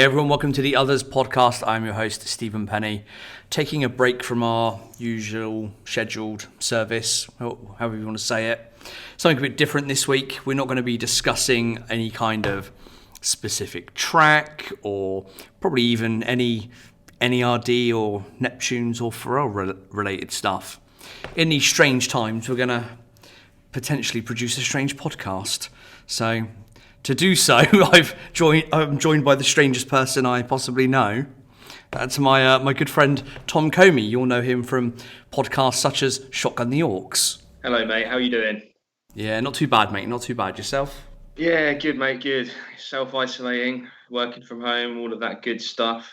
Hey everyone, welcome to the Otherz Podcast. I'm your host, Stephen Penny, taking a break from our usual scheduled service, however you want to say it. Something a bit different this week. We're not going to be discussing any kind of specific track or probably even any N.E.R.D or Neptunes or Pharrell related stuff. In these strange times, we're going to potentially produce a strange podcast. So to do so, I'm joined by the strangest person I possibly know. That's my good friend Tom Comey. You'll know him from podcasts such as Shotgun The Aux. Hello, mate. How are you doing? Yeah, not too bad, mate. Not too bad. Yourself? Yeah, good, mate. Good. Self-isolating, working from home, all of that good stuff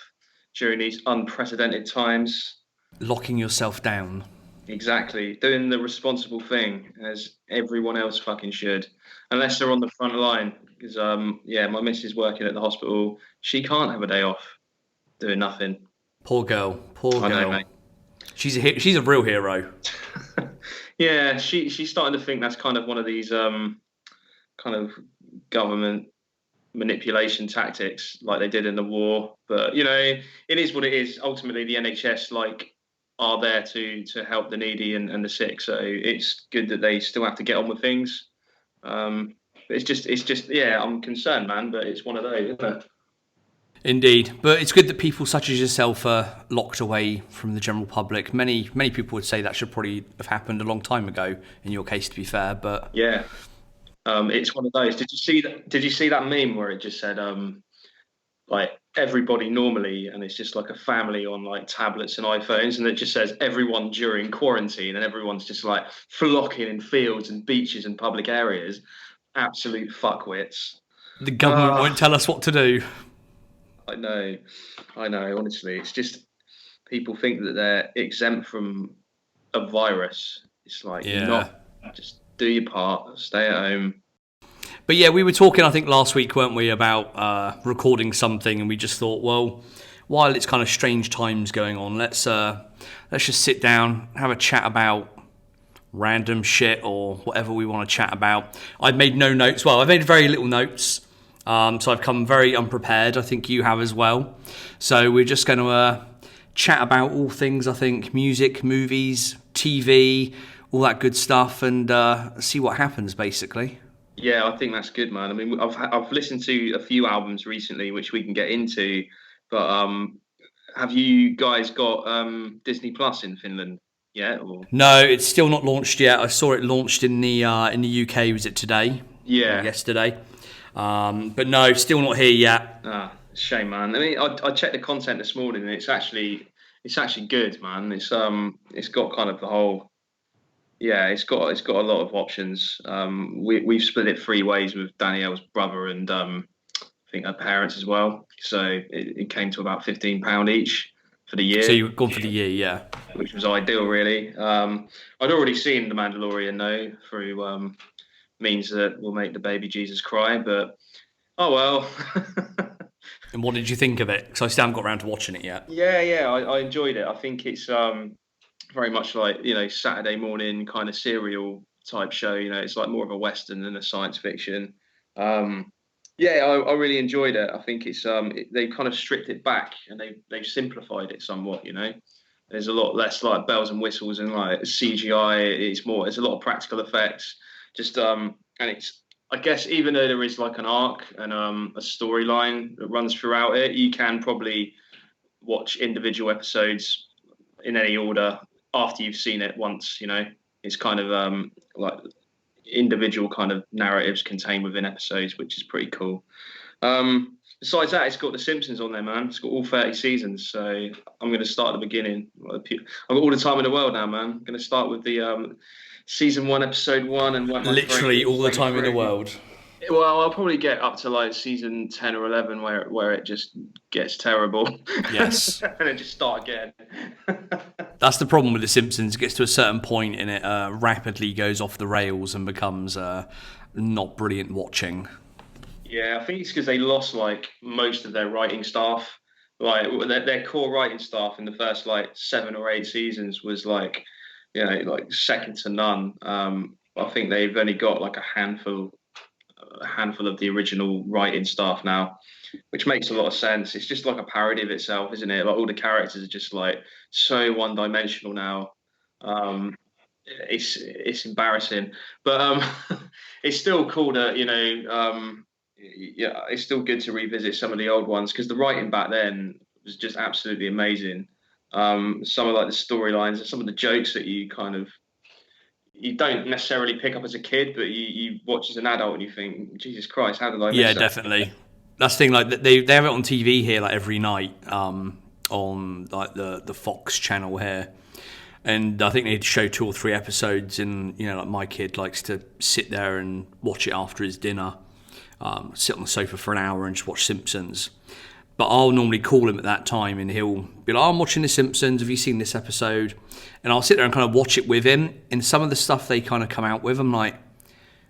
during these unprecedented times. Locking yourself down. Exactly. Doing the responsible thing, as everyone else fucking should. Unless they're on the front line. Because, my missus working at the hospital. She can't have a day off doing nothing. Poor girl. I know, mate. She's a real hero. Yeah, she's starting to think that's kind of one of these kind of government manipulation tactics like they did in the war. But, you know, it is what it is. Ultimately, the NHS, are there to help the needy and the sick. So it's good that they still have to get on with things. It's just, I'm concerned, man, but it's one of those, isn't it? Indeed, but it's good that people such as yourself are locked away from the general public. Many people would say that should probably have happened a long time ago. In your case, to be fair, but yeah, it's one of those. Did you see that meme where it just said everybody normally, and it's just like a family on like tablets and iPhones, and it just says everyone during quarantine, and everyone's just like flocking in fields and beaches and public areas. Absolute fuckwits. The government won't tell us what to do. I know. Honestly, it's just people think that they're exempt from a virus. It's like, not. Just do your part, stay at home. But yeah, we were talking, I think, last week, weren't we, about recording something, and we just thought, well, while it's kind of strange times going on, let's just sit down, have a chat about random shit or whatever we want to chat about. I've made no notes. Well, I've made very little notes. So I've come very unprepared. I think you have as well. So we're just going to chat about all things, I think, music, movies, TV, all that good stuff, and see what happens, basically. Yeah, I think that's good, man. I mean, I've listened to a few albums recently, which we can get into. But have you guys got Disney Plus in Finland yet? Or? No, it's still not launched yet. I saw it launched in the UK. Was it today? Yeah, or yesterday. But no, still not here yet. Shame, man. I mean, I checked the content this morning, and it's actually good, man. It's got kind of the whole. Yeah, it's got a lot of options. We've split it 3 ways with Danielle's brother and I think her parents as well. So it came to about £15 each for the year. So you've gone for the year, yeah. Which was ideal, really. I'd already seen The Mandalorian, though, through means that will make the baby Jesus cry. But oh well. And what did you think of it? Because I still haven't got around to watching it yet. Yeah, I enjoyed it. I think it's very much like, you know, Saturday morning kind of serial type show. You know, it's like more of a Western than a science fiction. I really enjoyed it. I think it's they kind of stripped it back and they've simplified it somewhat. You know, there's a lot less like bells and whistles and like CGI. It's a lot of practical effects. And it's, I guess, even though there is like an arc and a storyline that runs throughout it, you can probably watch individual episodes in any order after you've seen it once. You know, it's kind of like individual kind of narratives contained within episodes, which is pretty cool. Besides that, it's got The Simpsons on there, man. It's got all 30 seasons, so I'm going to start at the beginning. I've got all the time in the world now, man. I'm going to start with the season 1, episode 1, and literally all the time in the world. Well, I'll probably get up to like season 10 or 11 where it just gets terrible. Yes. And then just start again. That's the problem with The Simpsons. It gets to a certain point and it rapidly goes off the rails and becomes not brilliant watching. Yeah, I think it's because they lost like most of their writing staff. Like their core writing staff in the first like 7 or 8 seasons was like, like second to none. I think they've only got like a handful a handful of the original writing staff now, which makes a lot of sense. It's just like a parody of itself, isn't it? Like all the characters are just like so one-dimensional now. It's embarrassing, but it's still cool to yeah, it's still good to revisit some of the old ones because the writing back then was just absolutely amazing. Some of like the storylines and some of the jokes that you don't necessarily pick up as a kid, but you watch as an adult and you think, Jesus Christ, how did I miss that? Definitely. That's the thing. Like they have it on TV here, like every night, on like the Fox channel here, and I think they show 2 or 3 episodes. And like my kid likes to sit there and watch it after his dinner, sit on the sofa for an hour and just watch Simpsons. But I'll normally call him at that time and he'll be like, I'm watching The Simpsons, have you seen this episode? And I'll sit there and kind of watch it with him. And some of the stuff they kind of come out with, I'm like,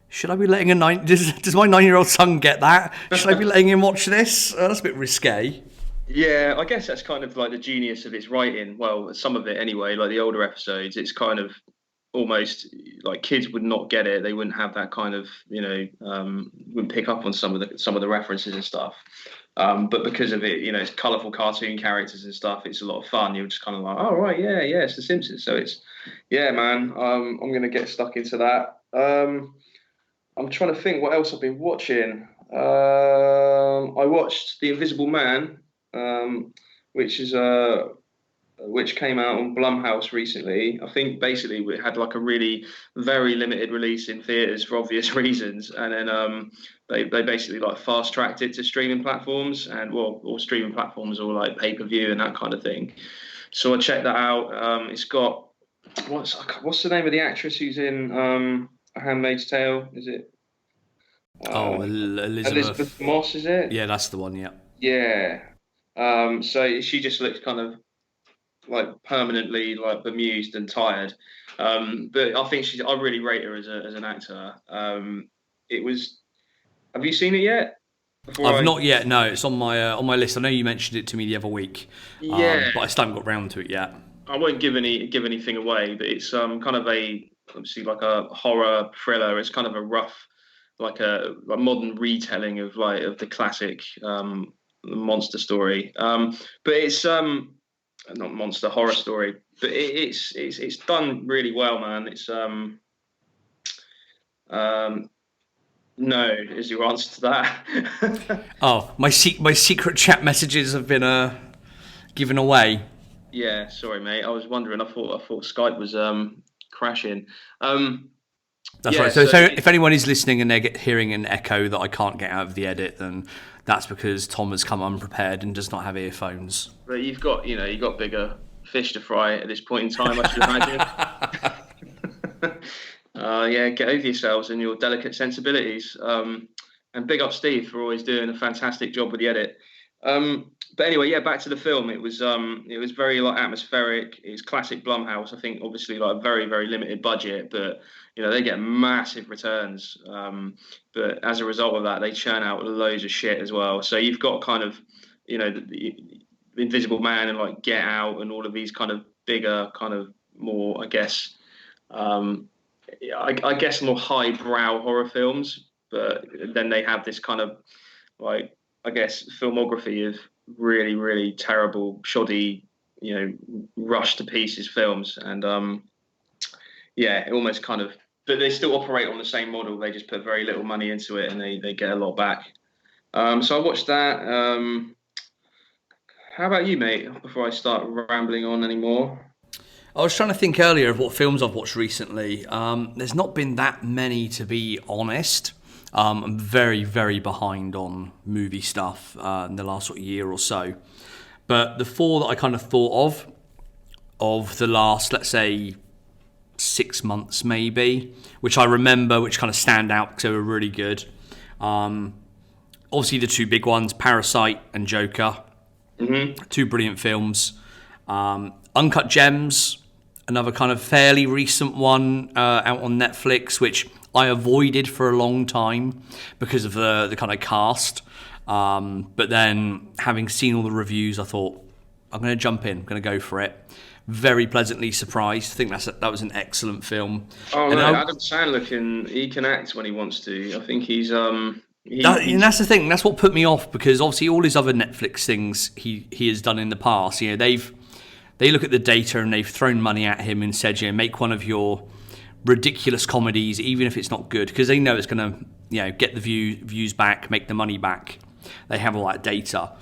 should I be letting does my 9-year-old son get that? Should I be letting him watch this? That's a bit risque. Yeah, I guess that's kind of like the genius of its writing. Well, some of it anyway, like the older episodes, it's kind of almost like kids would not get it. They wouldn't have that kind of, wouldn't pick up on some of the references and stuff. But because of it, it's colourful cartoon characters and stuff. It's a lot of fun. You're just kind of like, oh right, yeah, it's The Simpsons. So it's, yeah, man. I'm gonna get stuck into that. I'm trying to think what else I've been watching. I watched The Invisible Man, which came out on Blumhouse recently. I think basically it had like a really very limited release in theaters for obvious reasons, and then they basically like fast tracked it to streaming platforms or streaming platforms or like pay-per-view and that kind of thing. So I checked that out. It's got what's the name of the actress who's in A Handmaid's Tale? Is it? Elizabeth Moss, is it? Yeah, that's the one. Yeah. Yeah. So she just looks kind of like permanently like bemused and tired. But I think I really rate her as an actor. Have you seen it yet? I've not yet. No, it's on my list. I know you mentioned it to me the other week. Yeah. But I still haven't got round to it yet. I won't give anything away, but it's kind of obviously like a horror thriller. It's kind of a rough, like a modern retelling of the classic monster story. But it's not monster horror story, but it's done really well, man. It's no is your answer to that. Oh, my secret chat messages have been given away. Yeah, sorry, mate. I was wondering. I thought Skype was crashing. That's right. So if anyone is listening and they're hearing an echo that I can't get out of the edit, then that's because Tom has come unprepared and does not have earphones. But you've got bigger fish to fry at this point in time, I should imagine. Yeah, get over yourselves and your delicate sensibilities. And big up Steve for always doing a fantastic job with the edit. But anyway, yeah, back to the film. It was very like atmospheric. It's classic Blumhouse. I think obviously like very, very limited budget, but they get massive returns. But as a result of that, they churn out loads of shit as well. So you've got kind of the Invisible Man and like Get Out and all of these kind of bigger, kind of more, I guess more highbrow horror films. But then they have this kind of like, I guess, filmography of really, really terrible, shoddy, rushed to pieces films. And it almost kind of, but they still operate on the same model. They just put very little money into it and they get a lot back. So I watched that. How about you, mate, before I start rambling on anymore? I was trying to think earlier of what films I've watched recently. There's not been that many, to be honest. I'm very, very behind on movie stuff in the last year or so. But the 4 that I kind of thought of the last, let's say, 6 months maybe, which I remember, which kind of stand out because they were really good. Obviously the 2 big ones, Parasite and Joker. Mm-hmm. 2 brilliant films. Uncut Gems, another kind of fairly recent one out on Netflix, which I avoided for a long time because of the kind of cast. But then having seen all the reviews, I thought, I'm going to jump in. I'm going to go for it. Very pleasantly surprised. I think that was an excellent film. Oh no, Adam Sandler can act when he wants to. I think and that's the thing. That's what put me off, because obviously all his other Netflix things he has done in the past. You know, they look at the data and they've thrown money at him and said, you know, make one of your ridiculous comedies, even if it's not good, because they know it's going to, you know, get the views back, make the money back. They have all that data.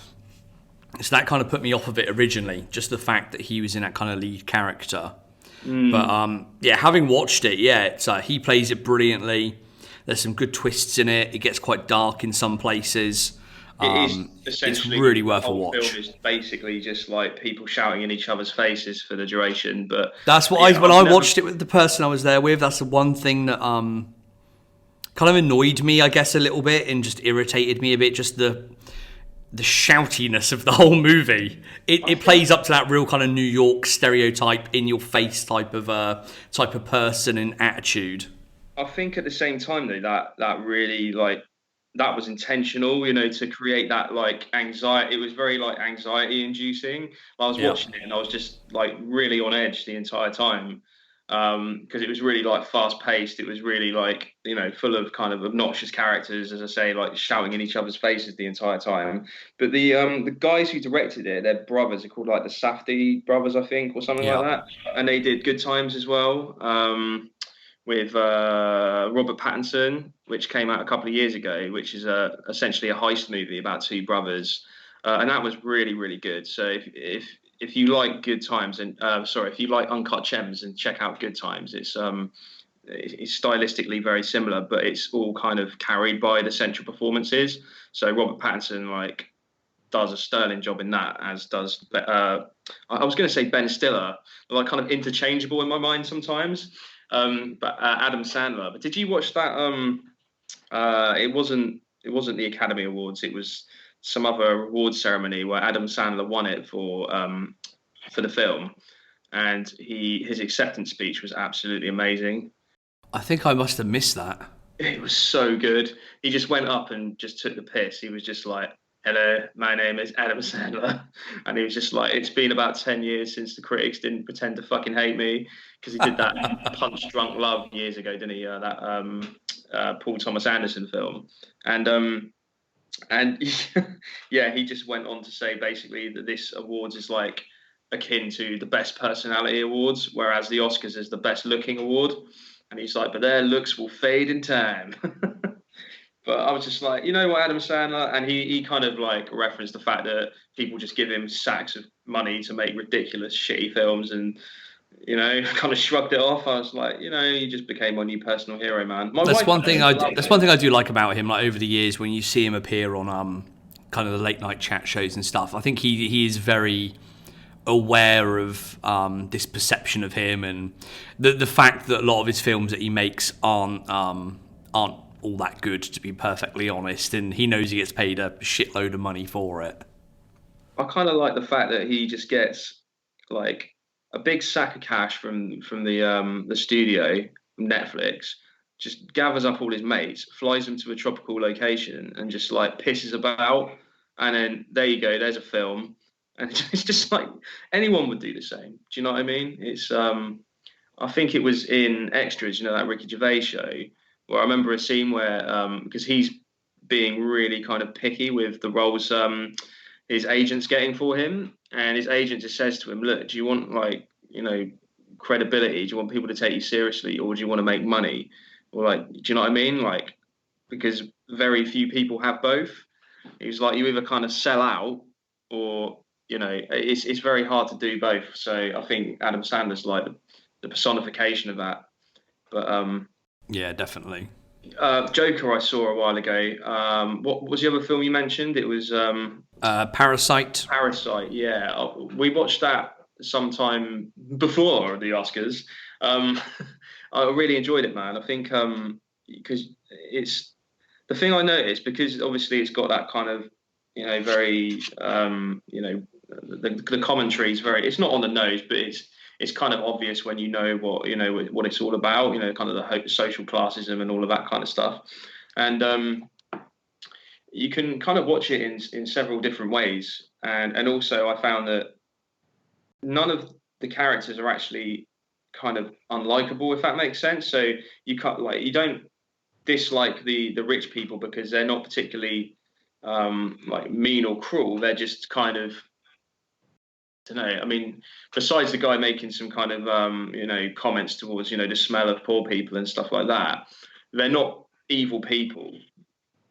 So that kind of put me off of it originally, just the fact that he was in that kind of lead character. But yeah, having watched it, it's, he plays it brilliantly. There's some good twists in it. It gets quite dark in some places. It is essentially, it's really worth a the whole watch. film is basically just like people shouting in each other's faces for the duration. But that's what I watched it with the person I was there with. That's the one thing that kind of annoyed me, I guess, a little bit, and just irritated me a bit. Just the shoutiness of the whole movie. It plays up to that real kind of New York stereotype, in your face type of person and attitude. I think at the same time though, that really, like, that was intentional, you know, to create that like anxiety. It was very like anxiety inducing. I was watching it and I was just like really on edge the entire time, because it was really like fast paced. It was really like, you know, full of kind of obnoxious characters, as I say, like shouting in each other's faces the entire time. But the guys who directed it, they're brothers. They're called like the Safdie brothers, I think, or something like that. And they did Good Times as well. With Robert Pattinson, which came out a couple of years ago, which is essentially a heist movie about two brothers, and that was really, really good. So if you like Good Times and if you like Uncut Gems, and check out Good Times. It's stylistically very similar, but it's all kind of carried by the central performances. So Robert Pattinson like does a sterling job in that, as does I was going to say Ben Stiller, but like kind of interchangeable in my mind sometimes. But Adam Sandler. But did you watch that? It wasn't the Academy Awards. It was some other awards ceremony where Adam Sandler won it for the film, and his acceptance speech was absolutely amazing. I think I must have missed that. It was so good. He just went up and just took the piss. He was just like, "Hello, my name is Adam Sandler," and he was just like, "It's been about 10 years since the critics didn't pretend to fucking hate me," because he did that Punch Drunk Love years ago, didn't he? That Paul Thomas Anderson film, and yeah, he just went on to say basically that this awards is like akin to the Best Personality Awards, whereas the Oscars is the Best Looking Award, and he's like, "But their looks will fade in time." But I was just like, you know what, Adam Sandler? And he kind of like referenced the fact that people just give him sacks of money to make ridiculous, shitty films, and, you know, kind of shrugged it off. I was like, you know, you just became my new personal hero, man. That's one thing I do like about him. Like over the years, when you see him appear on kind of the late night chat shows and stuff, I think he is very aware of this perception of him, and the fact that a lot of his films that he makes aren't all that good, to be perfectly honest, and he knows he gets paid a shitload of money for it. I kind of like the fact that he just gets like a big sack of cash from the studio, Netflix, just gathers up all his mates, flies them to a tropical location, and just like pisses about, and then there you go, there's a film, and it's just like anyone would do the same. Do you know what I mean? It's I think it was in Extras, you know, that Ricky Gervais show, where I remember a scene where, because he's being really kind of picky with the roles his agent's getting for him, and his agent just says to him, "Look, do you want, like, you know, credibility? Do you want people to take you seriously, or do you want to make money? Or, like, do you know what I mean? Like, because very few people have both." He was like, you either kind of sell out, or, you know, it's very hard to do both. So I think Adam Sandler's like the personification of that. But yeah, definitely. Joker I saw a while ago. What was the other film you mentioned? It was Parasite. Parasite, yeah. We watched that sometime before the Oscars. I really enjoyed it, man. I think because it's the thing I noticed, because obviously it's got that kind of, you know, very you know, the commentary is very, it's not on the nose, but it's kind of obvious when you know what it's all about, you know, kind of the social classism and all of that kind of stuff. And you can kind of watch it in several different ways. And also I found that none of the characters are actually kind of unlikable, if that makes sense. So you don't dislike the rich people because they're not particularly like mean or cruel. They're just kind of, I don't know. I mean, besides the guy making some kind of comments towards the smell of poor people and stuff like that, they're not evil people,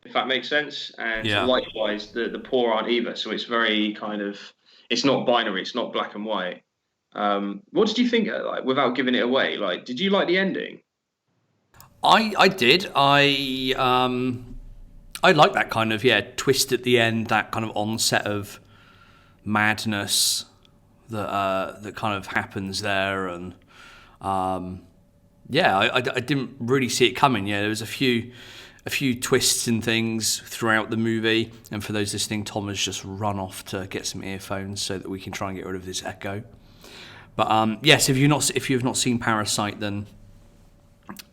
if that makes sense. And Yeah. likewise, the poor aren't either. So it's very kind of, it's not binary. It's not black and white. What did you think? Like, without giving it away, like, did you like the ending? I did. I like that kind of twist at the end, that kind of onset of madness that kind of happens there, and I didn't really see it coming. Yeah, there was a few twists and things throughout the movie, and for those listening, Tom has just run off to get some earphones so that we can try and get rid of this echo. But yes, if you've not seen Parasite, then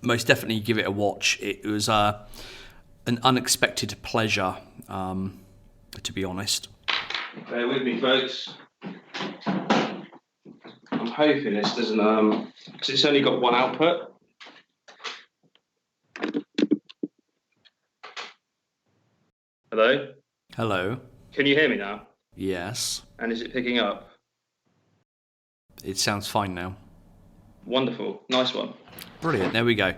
most definitely give it a watch. It was an unexpected pleasure, to be honest. Bear with me, folks. I'm hoping this doesn't, because it's only got one output. Hello? Hello. Can you hear me now? Yes. And is it picking up? It sounds fine now. Wonderful. Nice one. Brilliant. There we go.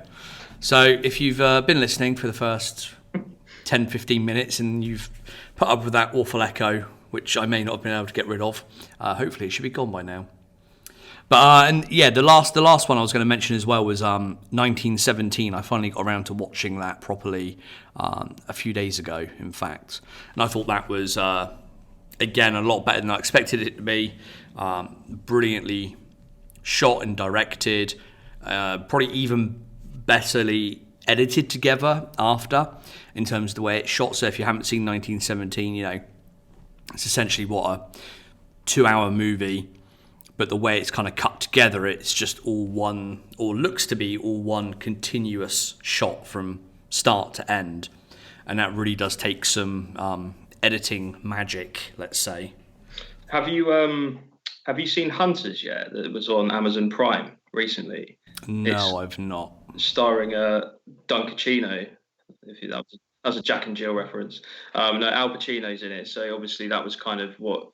So if you've been listening for the first 10, 15 minutes and you've put up with that awful echo, which I may not have been able to get rid of, hopefully it should be gone by now. But the last one I was going to mention as well was 1917. I finally got around to watching that properly a few days ago, in fact, and I thought that was again a lot better than I expected it to be. Brilliantly shot and directed, probably even betterly edited together after, in terms of the way it's shot. So if you haven't seen 1917, it's essentially what a 2-hour movie. But the way it's kind of cut together, it's just all one, or looks to be all one continuous shot from start to end. And that really does take some editing magic, let's say. Have you seen Hunters yet? That was on Amazon Prime recently. No, I've not. Starring Dunkachino. That was a Jack and Jill reference. No, Al Pacino's in it. So obviously that was kind of what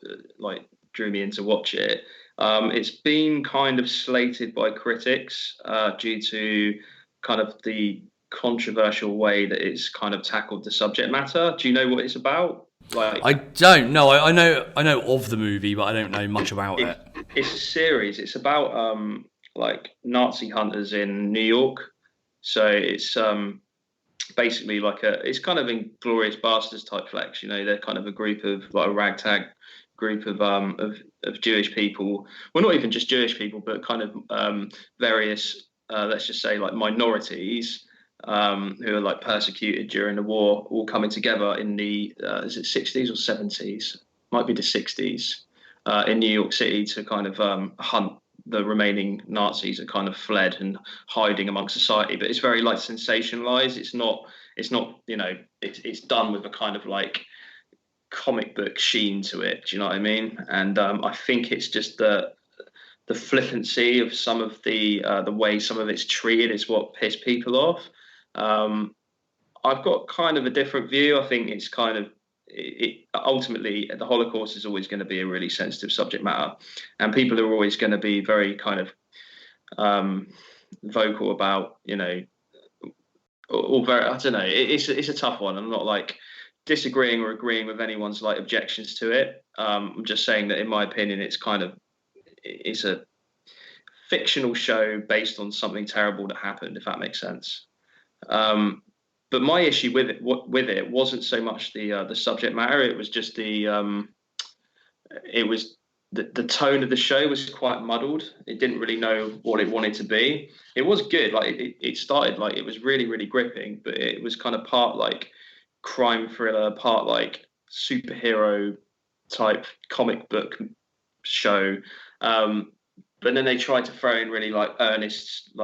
drew me in to watch it. It's been kind of slated by critics due to kind of the controversial way that it's kind of tackled the subject matter. Do you know what it's about? I don't know. I know of the movie, but I don't know much about it. It's a series. It's about Nazi hunters in New York. So it's basically it's kind of Inglourious Basterds type flex. They're kind of a group of a ragtag group of Jewish people. Well, not even just Jewish people, but kind of various, let's just say, minorities who are persecuted during the war, all coming together in the is it 60s or 70s? Might be the 60s in New York City to kind of hunt the remaining Nazis that kind of fled and hiding amongst society. But it's very sensationalized. It's not it's done with a kind of comic book sheen to it. Do you know what I mean? And I think it's just the flippancy of some of the way some of it's treated is what pissed people off. I've got kind of a different view. I think it's kind of ultimately the Holocaust is always going to be a really sensitive subject matter, and people are always going to be very kind of vocal about or very, I don't know. It's a tough one. I'm not disagreeing or agreeing with anyone's objections to it. I'm just saying that in my opinion it's a fictional show based on something terrible that happened, if that makes sense. But my issue with it wasn't so much the subject matter. It was just the tone of the show was quite muddled. It didn't really know what it wanted to be. It was good. It started it was really, really gripping, but it was kind of part crime thriller, part superhero type comic book show. But then they tried to throw in really earnest,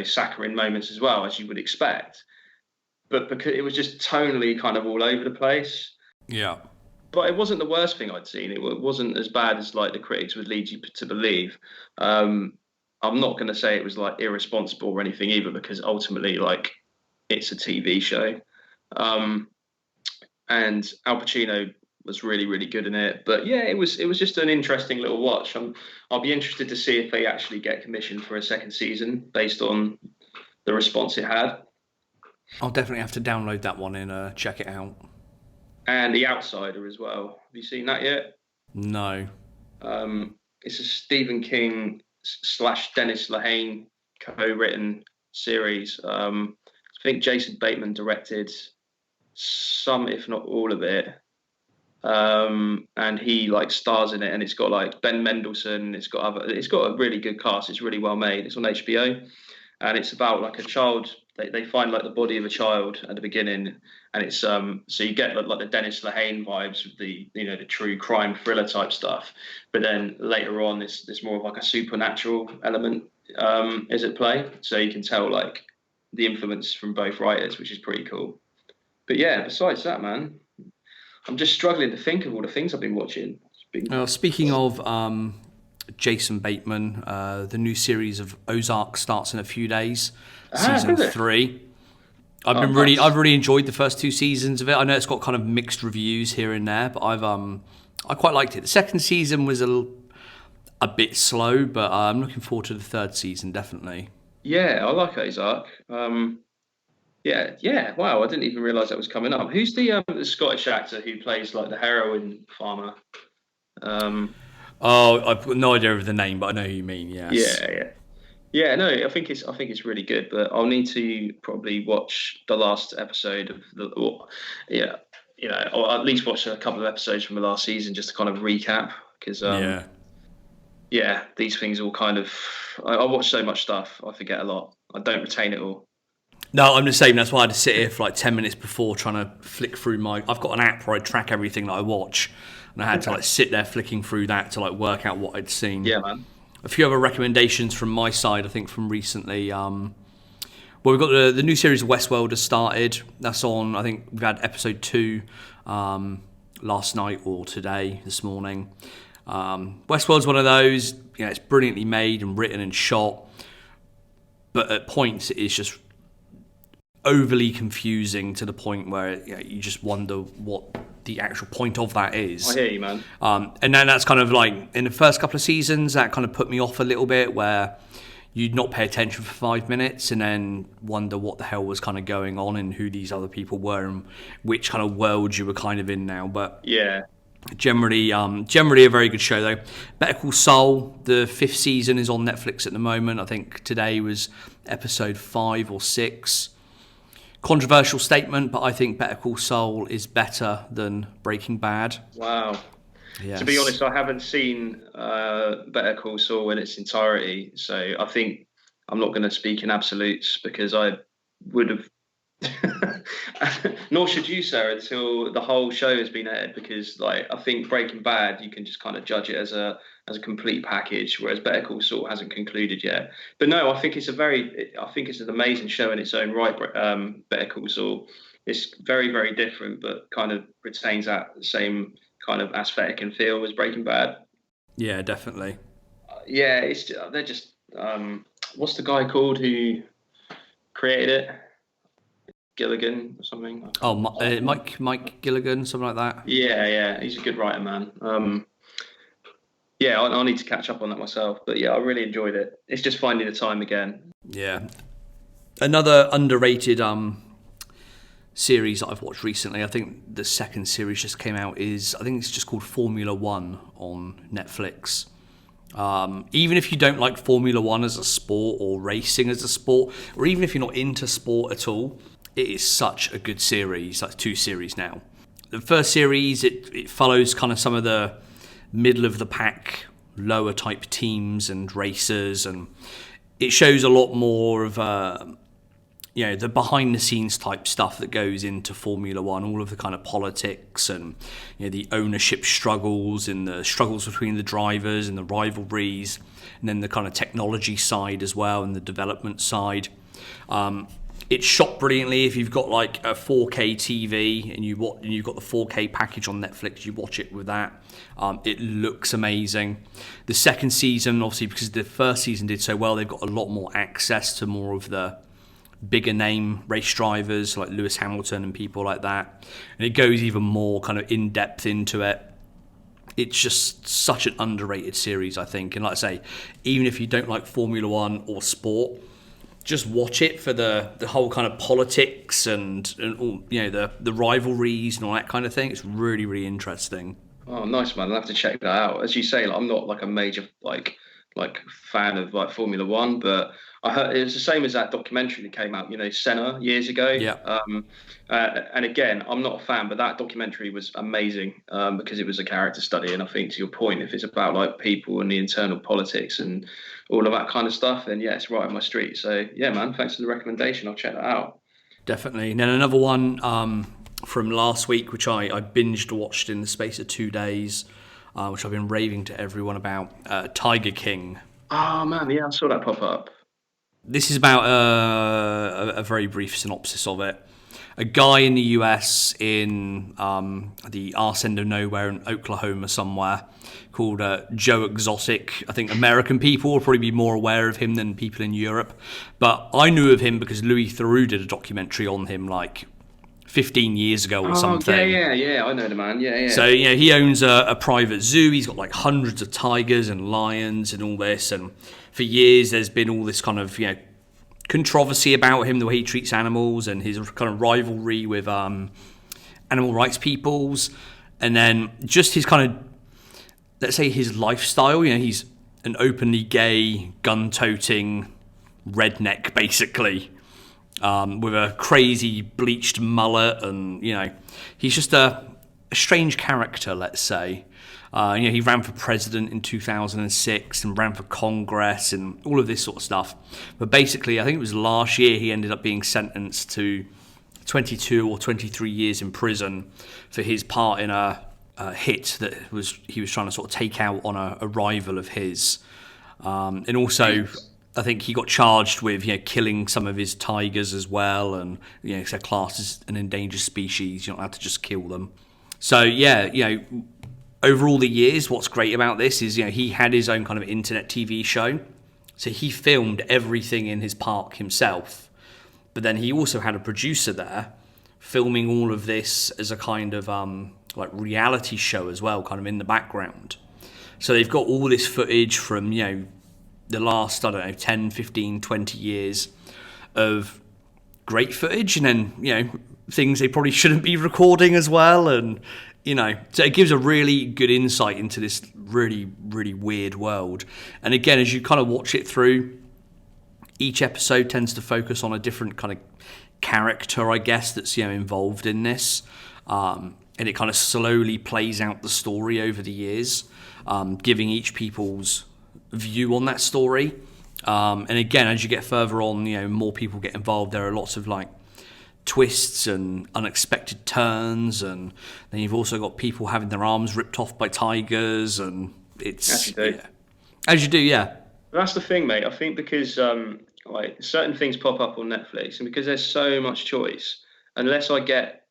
saccharine moments as well, as you would expect. But because it was just tonally kind of all over the place. Yeah. but it wasn't the worst thing I'd seen. It wasn't as bad as like the critics would lead you to believe. I'm not going to say it was like irresponsible or anything either, because ultimately, like, it's a TV show. And Al Pacino was really, really good in it. But yeah, it was just an interesting little watch. I'll be interested to see if they actually get commissioned for a second season based on the response it had. I'll definitely have to download that one and check it out. And The Outsider as well. Have you seen that yet? No. It's a Stephen King / Dennis Lehane co-written series. I think Jason Bateman directed some, if not all of it. And he like stars in it, and it's got like Ben Mendelsohn. It's got a really good cast. It's really well made. It's on HBO, and it's about like a child. They find like the body of a child at the beginning, and it's so you get like the Dennis Lehane vibes of the the true crime thriller type stuff, but then later on there's more of like a supernatural element is at play. So you can tell like the influence from both writers, which is pretty cool. But yeah, besides that, man, I'm just struggling to think of all the things I've been watching. Speaking of Jason Bateman, the new series of Ozark starts in a few days. Season 3. I've really enjoyed the first 2 seasons of it. I know it's got kind of mixed reviews here and there, but I quite liked it. The second season was a bit slow, but I'm looking forward to the third season definitely. Yeah, I like Ozark. Yeah. Wow, I didn't even realise that was coming up. Who's the Scottish actor who plays like the heroin farmer? I've got no idea of the name, but I know who you mean. Yes. Yeah. No, I think it's really good, but I'll need to probably watch the last episode of or at least watch a couple of episodes from the last season just to kind of recap, because these things all kind of I watch so much stuff, I forget a lot. I don't retain it all. No, I'm the same. That's why I had to sit here for like 10 minutes before trying to flick through I've got an app where I track everything that I watch, and I had to like sit there flicking through that to like work out what I'd seen. Yeah, man. A few other recommendations from my side, I think, from recently. We've got the new series of Westworld has started. That's on, I think we've had episode 2 last night or this morning. Westworld's one of those, it's brilliantly made and written and shot, but at points it is just overly confusing to the point where you just wonder what the actual point of that is. I hear you, man. And then that's kind of like in the first couple of seasons that kind of put me off a little bit, where you'd not pay attention for 5 minutes and then wonder what the hell was kind of going on and who these other people were and which kind of world you were kind of in now. But yeah, generally a very good show though. Better Call Saul, the 5th season is on Netflix at the moment. I think today was episode 5 or 6. Controversial statement, but I think Better Call Saul is better than Breaking Bad. Wow. Yes. To be honest, I haven't seen Better Call Saul in its entirety, so I think I'm not going to speak in absolutes, because I would have nor should you, sir, until the whole show has been aired, because like I think Breaking Bad, you can just kind of judge it as a complete package, whereas Better Call Saul hasn't concluded yet. But no, I think it's an amazing show in its own right. Better Call Saul, it's very, very different, but kind of retains that same kind of aesthetic and feel as Breaking Bad. Yeah, definitely. They're just what's the guy called who created it? Gilligan or something. Mike Gilligan, something like that. Yeah, he's a good writer, man. I'll need to catch up on that myself. But yeah, I really enjoyed it. It's just finding the time again. Yeah. Another underrated series that I've watched recently, I think the second series just came out, I think it's just called Formula One on Netflix. Even if you don't like Formula One as a sport or racing as a sport, or even if you're not into sport at all, it is such a good series. Like 2 series now. The first series, it follows kind of some of the middle of the pack, lower type teams and racers, and it shows a lot more of the behind the scenes type stuff that goes into Formula One, all of the kind of politics and the ownership struggles and the struggles between the drivers and the rivalries, and then the kind of technology side as well and the development side. It's shot brilliantly. If you've got like a 4K TV and you've got the 4K package on Netflix, you watch it with that. It looks amazing. The second season, obviously, because the first season did so well, they've got a lot more access to more of the bigger name race drivers like Lewis Hamilton and people like that. And it goes even more kind of in depth into it. It's just such an underrated series, I think. And like I say, even if you don't like Formula One or sport, just watch it for the whole kind of politics and all, the rivalries and all that kind of thing. It's really, really interesting. Oh, nice, man. I'll have to check that out. As you say, like, I'm not like a major like fan of like Formula One, but I heard it was the same as that documentary that came out, Senna years ago. Yeah. And again, I'm not a fan, but that documentary was amazing because it was a character study. And I think to your point, if it's about like people and the internal politics and all of that kind of stuff, then yeah, it's right on my street. So yeah, man, thanks for the recommendation. I'll check that out. Definitely. And then another one from last week, which I binged watched in the space of 2 days, which I've been raving to everyone about, Tiger King. Oh man, yeah, I saw that pop up. This is about a very brief synopsis of it. A guy in the US in the arse end of nowhere in Oklahoma somewhere called Joe Exotic. I think American people will probably be more aware of him than people in Europe. But I knew of him because Louis Theroux did a documentary on him like 15 years ago or something. Yeah, I know the man. Yeah. So, he owns a private zoo. He's got like hundreds of tigers and lions and all this. And for years, there's been all this kind of, controversy about him, the way he treats animals and his kind of rivalry with animal rights peoples. And then just his kind of, let's say his lifestyle, he's an openly gay, gun-toting redneck, basically, with a crazy bleached mullet. And, he's just a strange character, let's say. He ran for president in 2006 and ran for Congress and all of this sort of stuff. But basically, I think it was last year he ended up being sentenced to 22 or 23 years in prison for his part in a hit that he was trying to sort of take out on a rival of his. And also, I think he got charged with killing some of his tigers as well. And because they're classed as an endangered species, you don't have to just kill them. So over all the years, what's great about this is, he had his own kind of internet TV show. So he filmed everything in his park himself. But then he also had a producer there filming all of this as a kind of like reality show as well, kind of in the background. So they've got all this footage from, the last, 10, 15, 20 years of great footage. And then, things they probably shouldn't be recording as well. And so it gives a really good insight into this really, really weird world. And again, as you kind of watch it through, each episode tends to focus on a different kind of character, I guess, that's involved in this. And it kind of slowly plays out the story over the years, giving each people's view on that story. And again, as you get further on, more people get involved. There are lots of like twists and unexpected turns, and then you've also got people having their arms ripped off by tigers, and it's as you do. That's the thing, mate. I think because like certain things pop up on Netflix, and because there's so much choice, unless I get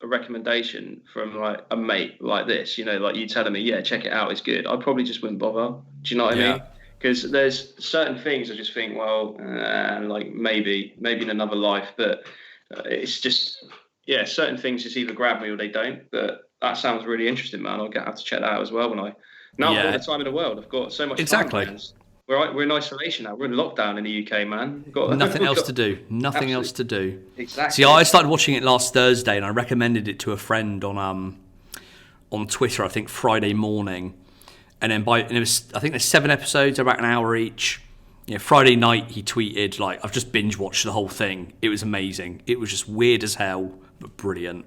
a recommendation from like a mate like this, like you telling me, check it out, it's good, I probably just wouldn't bother. Do you know what I mean? Because there's certain things I just think, well, like maybe in another life, but it's just, certain things just either grab me or they don't. But that sounds really interesting, man. I'll have to check that out as well. I've got the time in the world. I've got so much time. We're in isolation now. We're in lockdown in the UK, man. Nothing else to do. Nothing else to do. Exactly. See, I started watching it last Thursday, and I recommended it to a friend on Twitter, I think Friday morning. And then I think there's 7 episodes, about an hour each. Friday night he tweeted, like, I've just binge watched the whole thing. It was amazing. It was just weird as hell, but brilliant.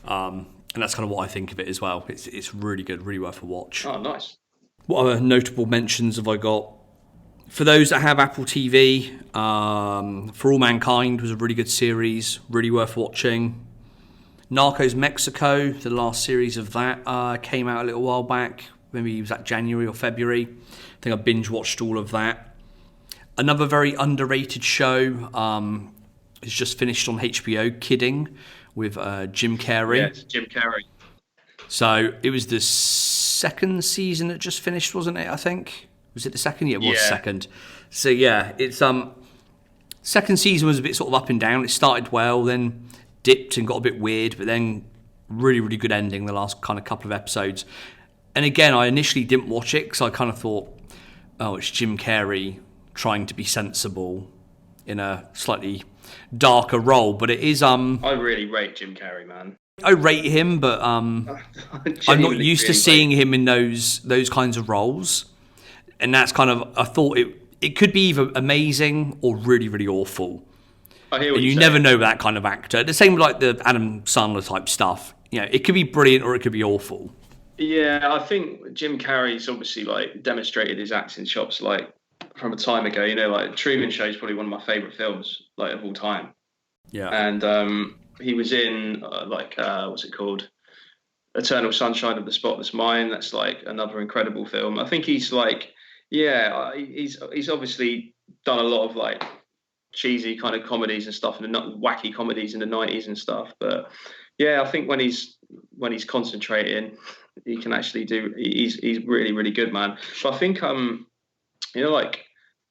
And that's kind of what I think of it as well. It's really good, really worth a watch. Oh, nice. What other notable mentions have I got? For those that have Apple TV, For All Mankind was a really good series, really worth watching. Narcos Mexico, the last series of that came out a little while back. Maybe it was January or February. I think I binge watched all of that. Another very underrated show has just finished on HBO, Kidding, with Jim Carrey. Yeah, it's Jim Carrey. So it was the second season that just finished, wasn't it? I think, was it the second? Yeah, it was second. So yeah, it's second season was a bit sort of up and down. It started well, then dipped and got a bit weird, but then really, really good ending the last kind of couple of episodes. And again, I initially didn't watch it because I kind of thought, oh, it's Jim Carrey trying to be sensible in a slightly darker role. But it is... I really rate Jim Carrey, man. I rate him, but I'm not used to seeing him in those kinds of roles. And that's kind of... I thought it could be either amazing or really, really awful. I hear what and you never know that kind of actor. The same with like the Adam Sandler type stuff. You know, it could be brilliant or it could be awful. Yeah, I think Jim Carrey's obviously like demonstrated his acting chops like from a time ago. You know, like Truman Show is probably one of my favourite films like of all time. Yeah, and he was in what's it called? Eternal Sunshine of the Spotless Mind. That's like another incredible film. I think he's like, yeah, he's obviously done a lot of like cheesy kind of comedies and stuff, and wacky comedies in the 90s and stuff. But yeah, I think when he's concentrating, he can actually do. He's really, really good, man. But I think you know, like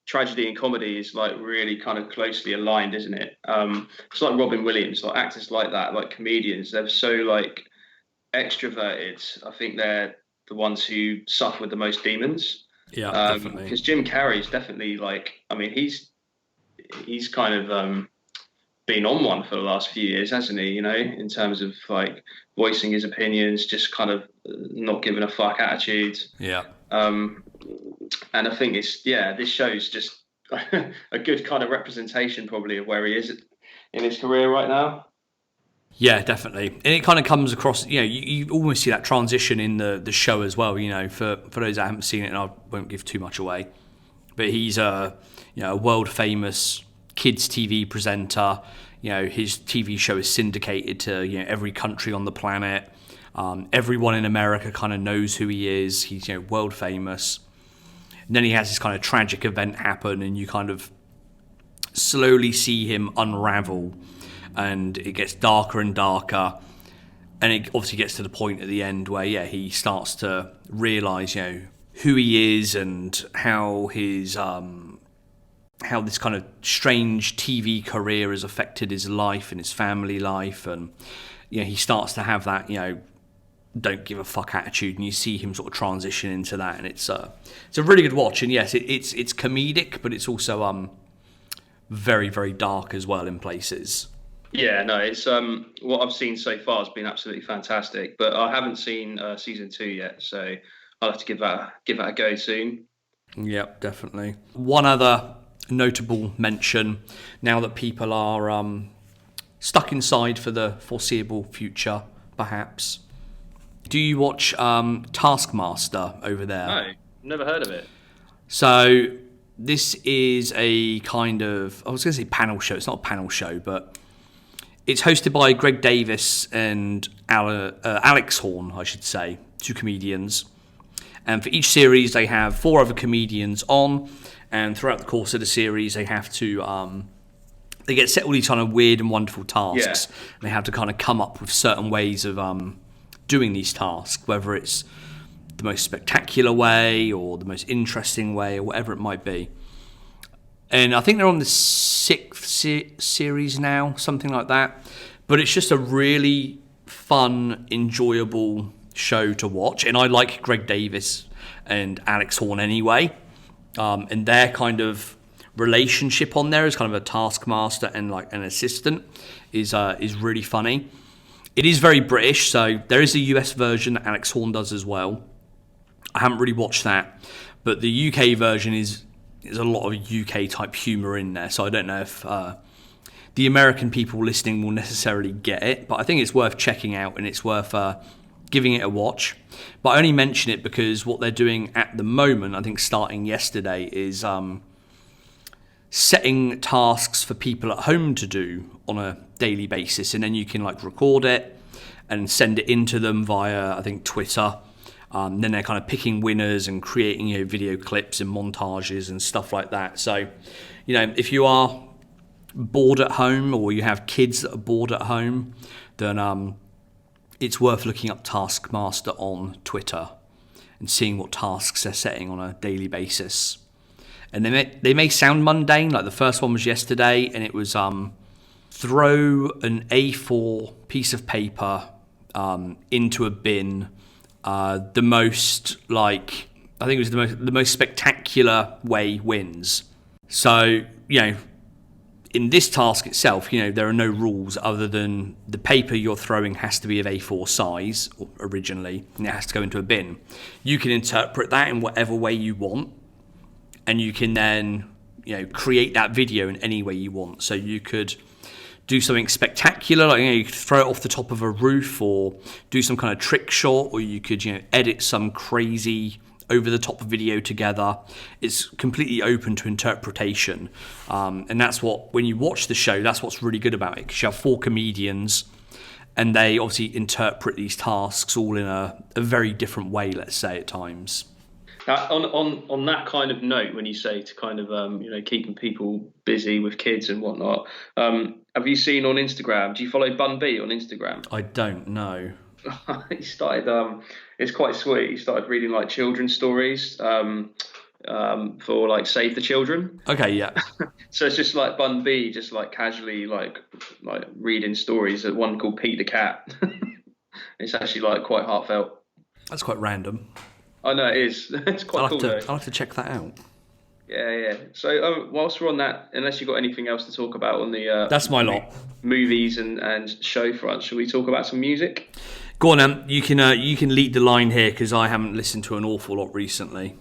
tragedy and comedy is like really kind of closely aligned, isn't it? It's like Robin Williams, like actors like that, like comedians. They're so like extroverted. I think they're the ones who suffer with the most demons. Yeah, definitely. Because Jim Carrey's definitely like, I mean, he's kind of been on one for the last few years, hasn't he? You know, in terms of like voicing his opinions, just kind of not giving a fuck attitude. Yeah. And I think this show's just a good kind of representation probably of where he is in his career right now. Yeah, definitely. And it kind of comes across, you know, you almost see that transition in the show as well, you know, for those that haven't seen it, and I won't give too much away. But he's a world famous kids TV presenter. You know, his TV show is syndicated to, you know, every country on the planet. Everyone in America kind of knows who he is. He's, you know, world famous. And then he has this kind of tragic event happen, and you kind of slowly see him unravel, and it gets darker and darker. And it obviously gets to the point at the end where, yeah, he starts to realise, you know, who he is and how his how this kind of strange TV career has affected his life and his family life, and you know, he starts to have that, you know, don't give a fuck attitude, and you see him sort of transition into that, and it's a really good watch. And yes, it's comedic, but it's also very, very dark as well in places. Yeah, no, it's what I've seen so far has been absolutely fantastic, but I haven't seen season 2 yet, so I'll have to give that a go soon. Yep, definitely. One other notable mention, now that people are stuck inside for the foreseeable future, perhaps. Do you watch Taskmaster over there? No, never heard of it. So this is a kind of, I was going to say panel show. It's not a panel show, but it's hosted by Greg Davis and Alex Horn, I should say, 2 comedians. And for each series, they have 4 other comedians on. And throughout the course of the series, they have to, they get set all these kind of weird and wonderful tasks. Yeah. And they have to kind of come up with certain ways of doing these tasks, whether it's the most spectacular way or the most interesting way or whatever it might be. And I think they're on the 6th series now, something like that. But it's just a really fun, enjoyable show to watch. And I like Greg Davis and Alex Horn anyway. And their kind of relationship on there as kind of a taskmaster and like an assistant is really funny. It is very British, so there is a US version that Alex Horn does as well. I haven't really watched that, but the UK version is a lot of UK type humour in there, so I don't know if the American people listening will necessarily get it, but I think it's worth checking out and it's worth giving it a watch. But I only mention it because what they're doing at the moment, I think starting yesterday, is setting tasks for people at home to do on a daily basis, and then you can like record it and send it into them via, I think, Twitter. Then they're kind of picking winners and creating, you know, video clips and montages and stuff like that. So, you know, if you are bored at home, or you have kids that are bored at home, then it's worth looking up Taskmaster on Twitter and seeing what tasks they're setting on a daily basis. And they may sound mundane, like the first one was yesterday, and it was throw an A4 piece of paper into a bin. The most, like, I think it was the most spectacular way wins. So, in this task itself, there are no rules other than the paper you're throwing has to be of A4 size originally, and it has to go into a bin. You can interpret that in whatever way you want, and you can then, create that video in any way you want. So you could do something spectacular, like you could throw it off the top of a roof, or do some kind of trick shot, or you could edit some crazy over-the-top video together. It's completely open to interpretation, and that's what, when you watch the show, that's what's really good about it, because you have 4 comedians, and they obviously interpret these tasks all in a very different way, let's say, at times. On that kind of note, when you say to kind of keeping people busy with kids and whatnot, have you seen on Instagram? Do you follow Bun B on Instagram? I don't know. He started. It's quite sweet. He started reading like children's stories for like Save the Children. Okay, yeah. So it's just like Bun B, just like casually like reading stories. There's one called Pete the Cat. It's actually like quite heartfelt. That's quite random. I know it is. It's quite cool. I'll have to check that out. Yeah. So whilst we're on that, unless you've got anything else to talk about on the that's my lot. Movies and show front, should we talk about some music? Go on, you can lead the line here, because I haven't listened to an awful lot recently.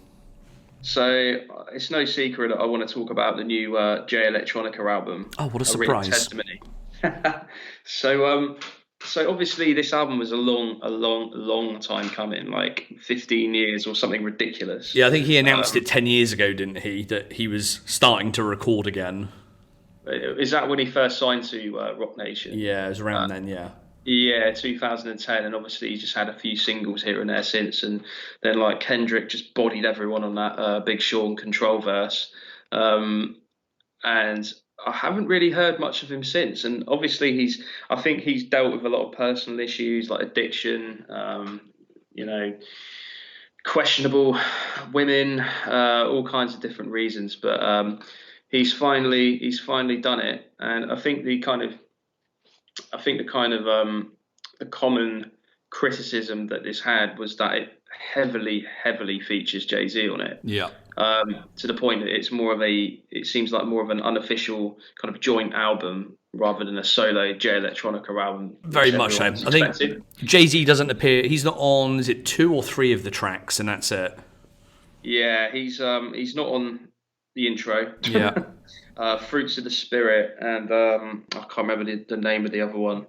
So it's no secret that I want to talk about the new Electronica album. Oh, what a surprise! Testimony. So obviously this album was a long time coming, like 15 years or something ridiculous. Yeah, I think he announced it 10 years ago, didn't he? That he was starting to record again. Is that when he first signed to Rock Nation? Yeah, it was around then, yeah. Yeah, 2010, and obviously he's just had a few singles here and there since, and then like Kendrick just bodied everyone on that Big Sean Control verse, and I haven't really heard much of him since. And obviously I think he's dealt with a lot of personal issues like addiction, questionable women, all kinds of different reasons, but he's finally done it. And I think the common criticism that this had was that it heavily features Jay-Z on it. Yeah. To the point that it seems like more of an unofficial kind of joint album rather than a solo Electronica album. Very much so. I think Jay-Z doesn't appear. He's not on. Is it 2 or 3 of the tracks, and that's it? Yeah, he's not on the intro. Yeah. Fruits of the Spirit, and I can't remember the name of the other one.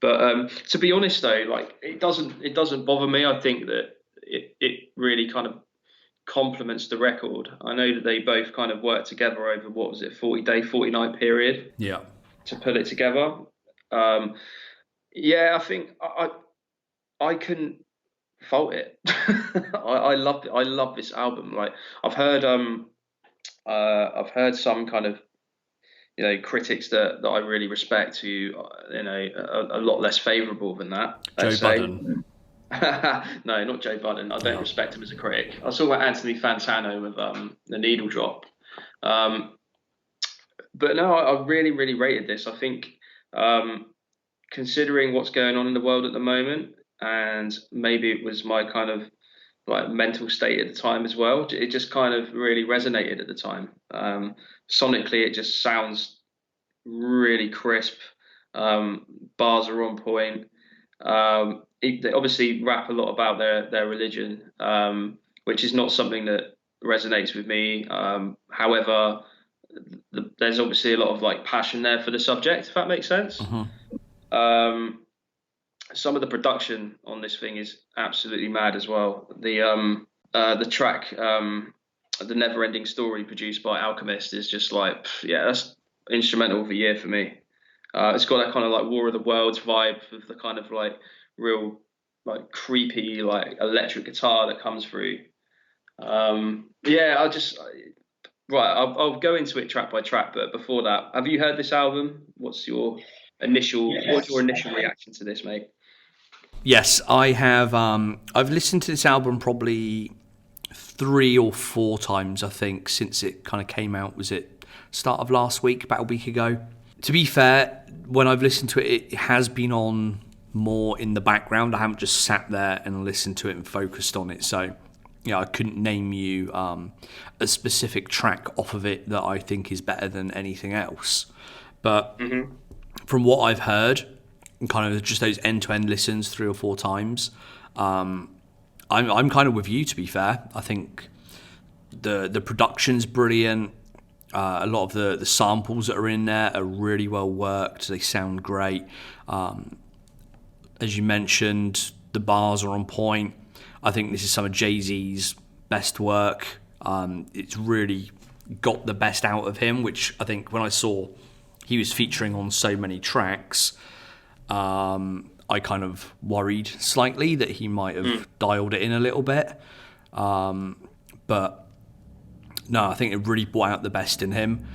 But to be honest, though, like it doesn't bother me. I think that it really kind of complements the record. I know that they both kind of worked together over 40-day, 40-night period. Yeah. To put it together. I think I couldn't fault it. I love this album. Like I've heard some kind of critics that I really respect who a lot less favourable than that. Joe Budden. No, not Joe Budden. I don't respect him as a critic. I was talking about Anthony Fantano with The Needle Drop. But no, I really rated this. I think considering what's going on in the world at the moment, and maybe it was my kind of like mental state at the time as well, it just kind of really resonated at the time. Sonically, it just sounds really crisp. Bars are on point. They obviously rap a lot about their religion, which is not something that resonates with me. However, there's obviously a lot of like passion there for the subject, if that makes sense. Uh-huh. Some of the production on this thing is absolutely mad as well. The track, The Never Ending Story, produced by Alchemist, is just like, that's instrumental of the year for me. It's got that kind of like War of the Worlds vibe with the kind of like real like creepy like electric guitar that comes through. Right, I'll go into it track by track, but before that, have you heard this album? What's your initial reaction to this, mate? Yes, I have. I've listened to this album probably 3 or 4 times, I think, since it kind of came out. Was it start of last week, about a week ago? To be fair, when I've listened to it, it has been on more in the background. I haven't just sat there and listened to it and focused on it. So, I couldn't name you a specific track off of it that I think is better than anything else. But from what I've heard, and kind of just those end-to-end listens 3 or 4 times, I'm kind of with you, to be fair. I think the production's brilliant. A lot of the samples that are in there are really well worked. They sound great. As you mentioned, the bars are on point. I think this is some of Jay-Z's best work. It's really got the best out of him, which I think when I saw he was featuring on so many tracks, I kind of worried slightly that he might have dialed it in a little bit. But no, I think it really brought out the best in him.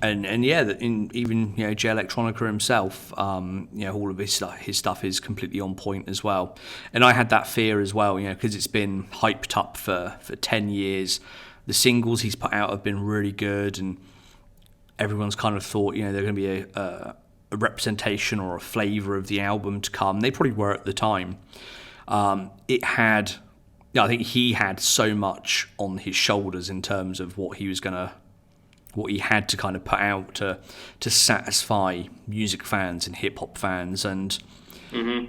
And yeah, even Jay Electronica himself, all of his stuff is completely on point as well. And I had that fear as well, because it's been hyped up for 10 years. The singles he's put out have been really good, and everyone's kind of thought, they're going to be a representation or a flavour of the album to come. They probably were at the time. I think he had so much on his shoulders in terms of what he had to kind of put out to satisfy music fans and hip hop fans. And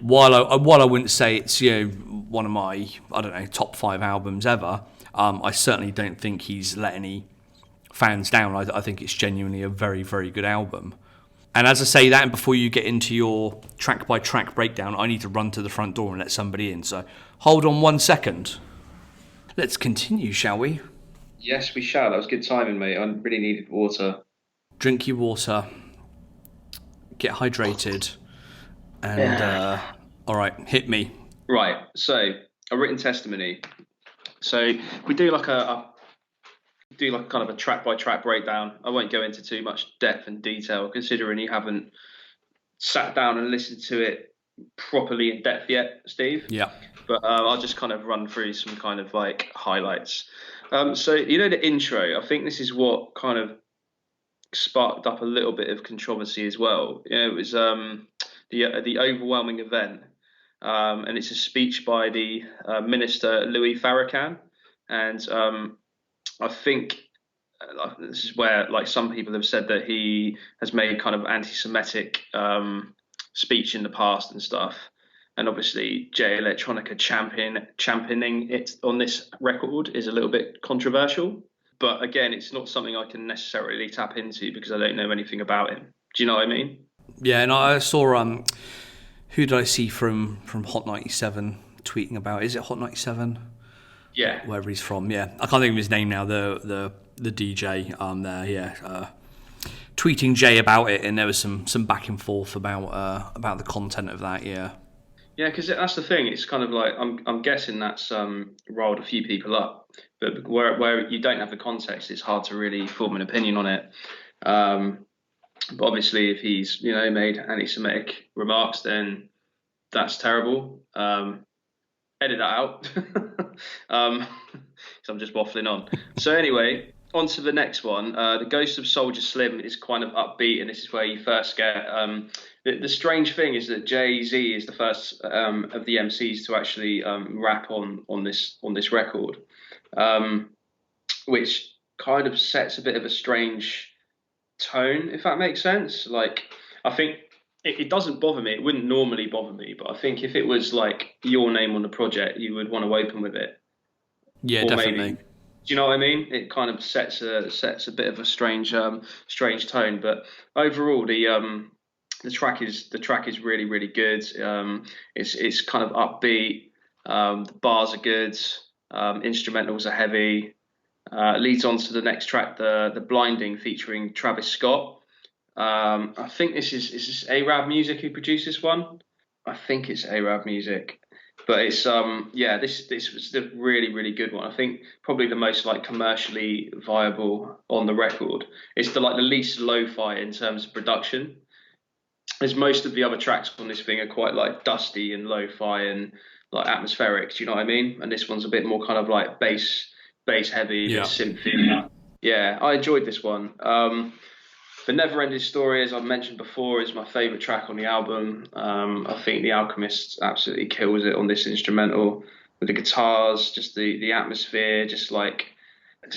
while I wouldn't say it's one of my top 5 albums ever, I certainly don't think he's let any fans down. I think it's genuinely a very, very good album. And as I say that, and before you get into your track by track breakdown, I need to run to the front door and let somebody in. So hold on 1 second. Let's continue, shall we? Yes, we shall. That was good timing, mate. I really needed water. Drink your water. Get hydrated. And, all right, hit me. Right, so a written testimony. So we do like kind of a track by track breakdown. I won't go into too much depth and detail, considering you haven't sat down and listened to it properly in depth yet, Steve. Yeah. But I'll just kind of run through some kind of like highlights. So the intro. I think this is what kind of sparked up a little bit of controversy as well. It was the overwhelming event, and it's a speech by the minister Louis Farrakhan, and I think this is where like some people have said that he has made kind of anti-Semitic speech in the past and stuff. And obviously, Jay Electronica championing it on this record is a little bit controversial. But again, it's not something I can necessarily tap into because I don't know anything about him. Do you know what I mean? Yeah, and I saw who did I see from Hot 97 tweeting about? Is it Hot 97? Yeah, wherever he's from. Yeah, I can't think of his name now. The DJ there. Yeah. Tweeting Jay about it, and there was some back and forth about the content of that. Yeah. Yeah, because that's the thing. It's kind of like I'm guessing that's riled a few people up, but where you don't have the context, it's hard to really form an opinion on it. But obviously, if he's made anti-Semitic remarks, then that's terrible. Edit that out. So I'm just waffling on. So anyway, on to the next one. The Ghost of Soulja Slim is kind of upbeat, and this is where you first get. The strange thing is that Jay-Z is the first of the MCs to actually rap on this record, which kind of sets a bit of a strange tone, if that makes sense. Like, I think it doesn't bother me. It wouldn't normally bother me, but I think if it was like your name on the project, you would want to open with it. Yeah, or definitely. Maybe, do you know what I mean? It kind of sets a bit of a strange tone. But overall, the track is really, really good. It's kind of upbeat. The bars are good. Instrumentals are heavy. Leads on to the next track, the Blinding, featuring Travis Scott. I think is this Arab Music who produced this one? I think it's Arab Music, But it's this was a really, really good one. I think probably the most like commercially viable on the record. It's the least lo-fi in terms of production. As most of the other tracks on this thing are quite like dusty and lo-fi and like atmospheric. Do you know what I mean? And this one's a bit more kind of like bass heavy, synthy. Yeah, I enjoyed this one. The Never Ending Story, as I've mentioned before, is my favourite track on the album. I think The Alchemist absolutely kills it on this instrumental with the guitars, just the atmosphere, just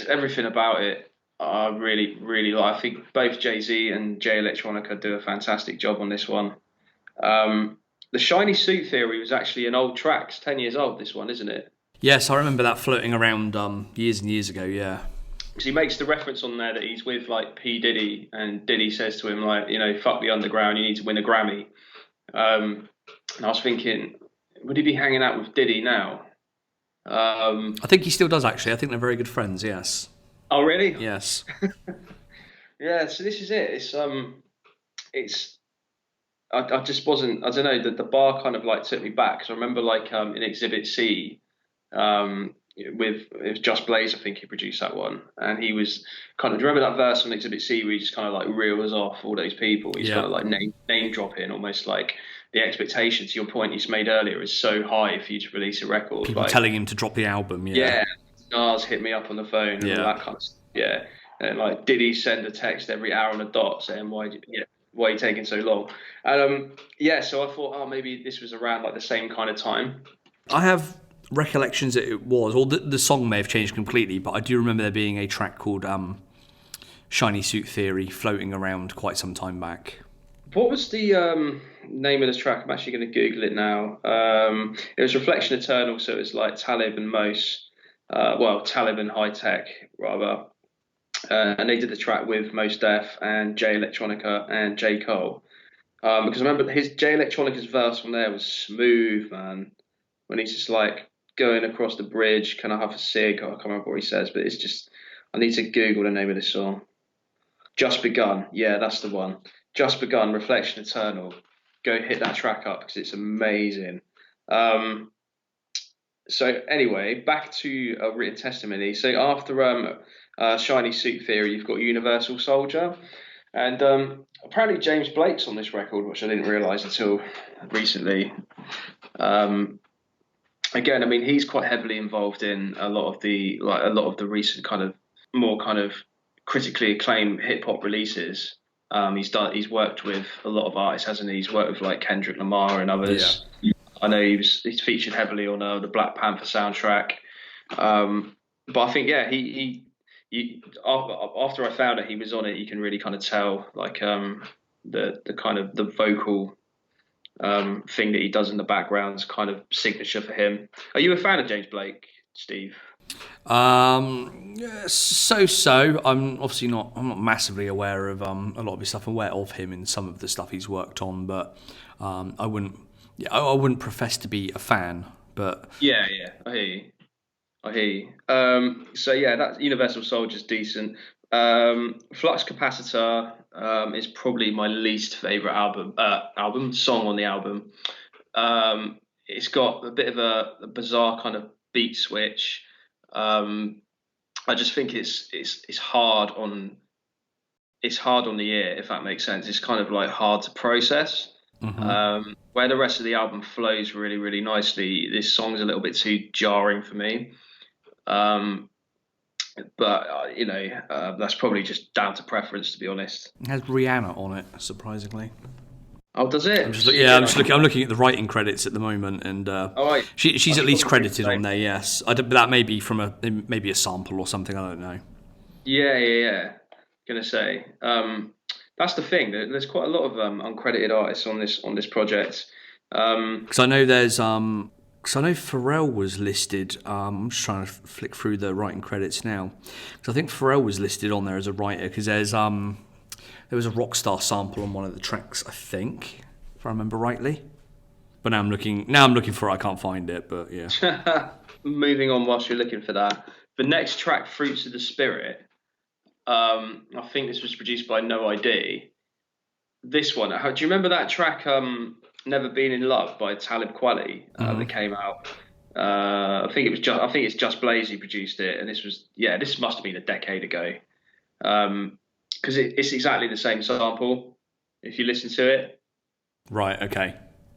everything about it. I really, really like. I think both Jay-Z and Jay Electronica do a fantastic job on this one. The Shiny Suit Theory was actually an old track. It's 10 years old, this one, isn't it? Yes, I remember that floating around years and years ago, yeah. Because he makes the reference on there that he's with like P. Diddy, and Diddy says to him like, fuck the underground, you need to win a Grammy. And I was thinking, would he be hanging out with Diddy now? I think he still does actually. I think they're very good friends. Yes. Oh really? Yes. Yeah. So this is it. I just wasn't. I don't know. The bar kind of like took me back because I remember like in Exhibit C. It was Just Blaze, I think he produced that one, and he was kind of. Do you remember that verse on Exhibit C where he just kind of like reels off all those people? He's kind of like name dropping, almost like the expectation. To your point, you made earlier is so high for you to release a record. People telling him to drop the album. Yeah. N.E.R.D hit me up on the phone and all that kind of stuff. Yeah, and like did he send a text every hour on a dot saying why are you taking so long? And so I thought, maybe this was around like the same kind of time. I have recollections that it was, or the song may have changed completely, but I do remember there being a track called Shiny Suit Theory floating around quite some time back. What was the name of this track? I'm actually going to Google it now. It was Reflection Eternal, so it was like Talib and Mos, Talib and High Tech rather, and they did the track with Mos Def and Jay Electronica and J. Cole, because I remember Jay Electronica's verse from there was smooth, man, when he's just like going across the bridge, can I have a cig? I can't remember what he says, but it's just, I need to Google the name of this song. Just Begun. Yeah, that's the one. Just Begun, Reflection Eternal. Go hit that track up because it's amazing. So anyway, back to a written testimony. So after Shiny Suit Theory, you've got Universal Soldier. And apparently James Blake's on this record, which I didn't realise until recently. Again, I mean, he's quite heavily involved in a lot of the recent kind of more kind of critically acclaimed hip hop releases. He's worked with a lot of artists, hasn't he? He's worked with like Kendrick Lamar and others. Yeah. I know he's featured heavily on the Black Panther soundtrack. But I think he after I found out he was on it, you can really kind of tell like the kind of the vocal thing that he does in the background is kind of signature for him. Are you a fan of James Blake, Steve? So. I'm obviously not. I'm not massively aware of a lot of his stuff. I'm aware of him in some of the stuff he's worked on, but I wouldn't profess to be a fan. But yeah, I hear you. So yeah, that Universal Soldier's decent. Flux Capacitor is probably my least favorite song on the album. It's got a bit of a bizarre kind of beat switch. I just think it's hard on the ear, if that makes sense. It's kind of like hard to process. Mm-hmm. Where the rest of the album flows really, really nicely, this song's a little bit too jarring for me. But that's probably just down to preference, to be honest. It has Rihanna on it, surprisingly. Oh, does it? I'm looking at the writing credits at the moment, and she's at least credited on there. Yes, but that may be from a sample or something. I don't know. Yeah. Gonna say that's the thing. There's quite a lot of uncredited artists on this project. Because I know there's because I know Pharrell was listed. I'm just trying to flick through the writing credits now, because I think Pharrell was listed on there as a writer. Because there was a Rockstar sample on one of the tracks, I think, if I remember rightly. But now I'm looking for it. I can't find it, but yeah. Moving on whilst you're looking for that. The next track, Fruits of the Spirit, I think this was produced by No.ID. This one, do you remember that track, Never Been in Love by Talib Kweli that came out. I think it's Just Blaze who produced it, and this must have been a decade ago. Because it's exactly the same sample if you listen to it. Right. Okay.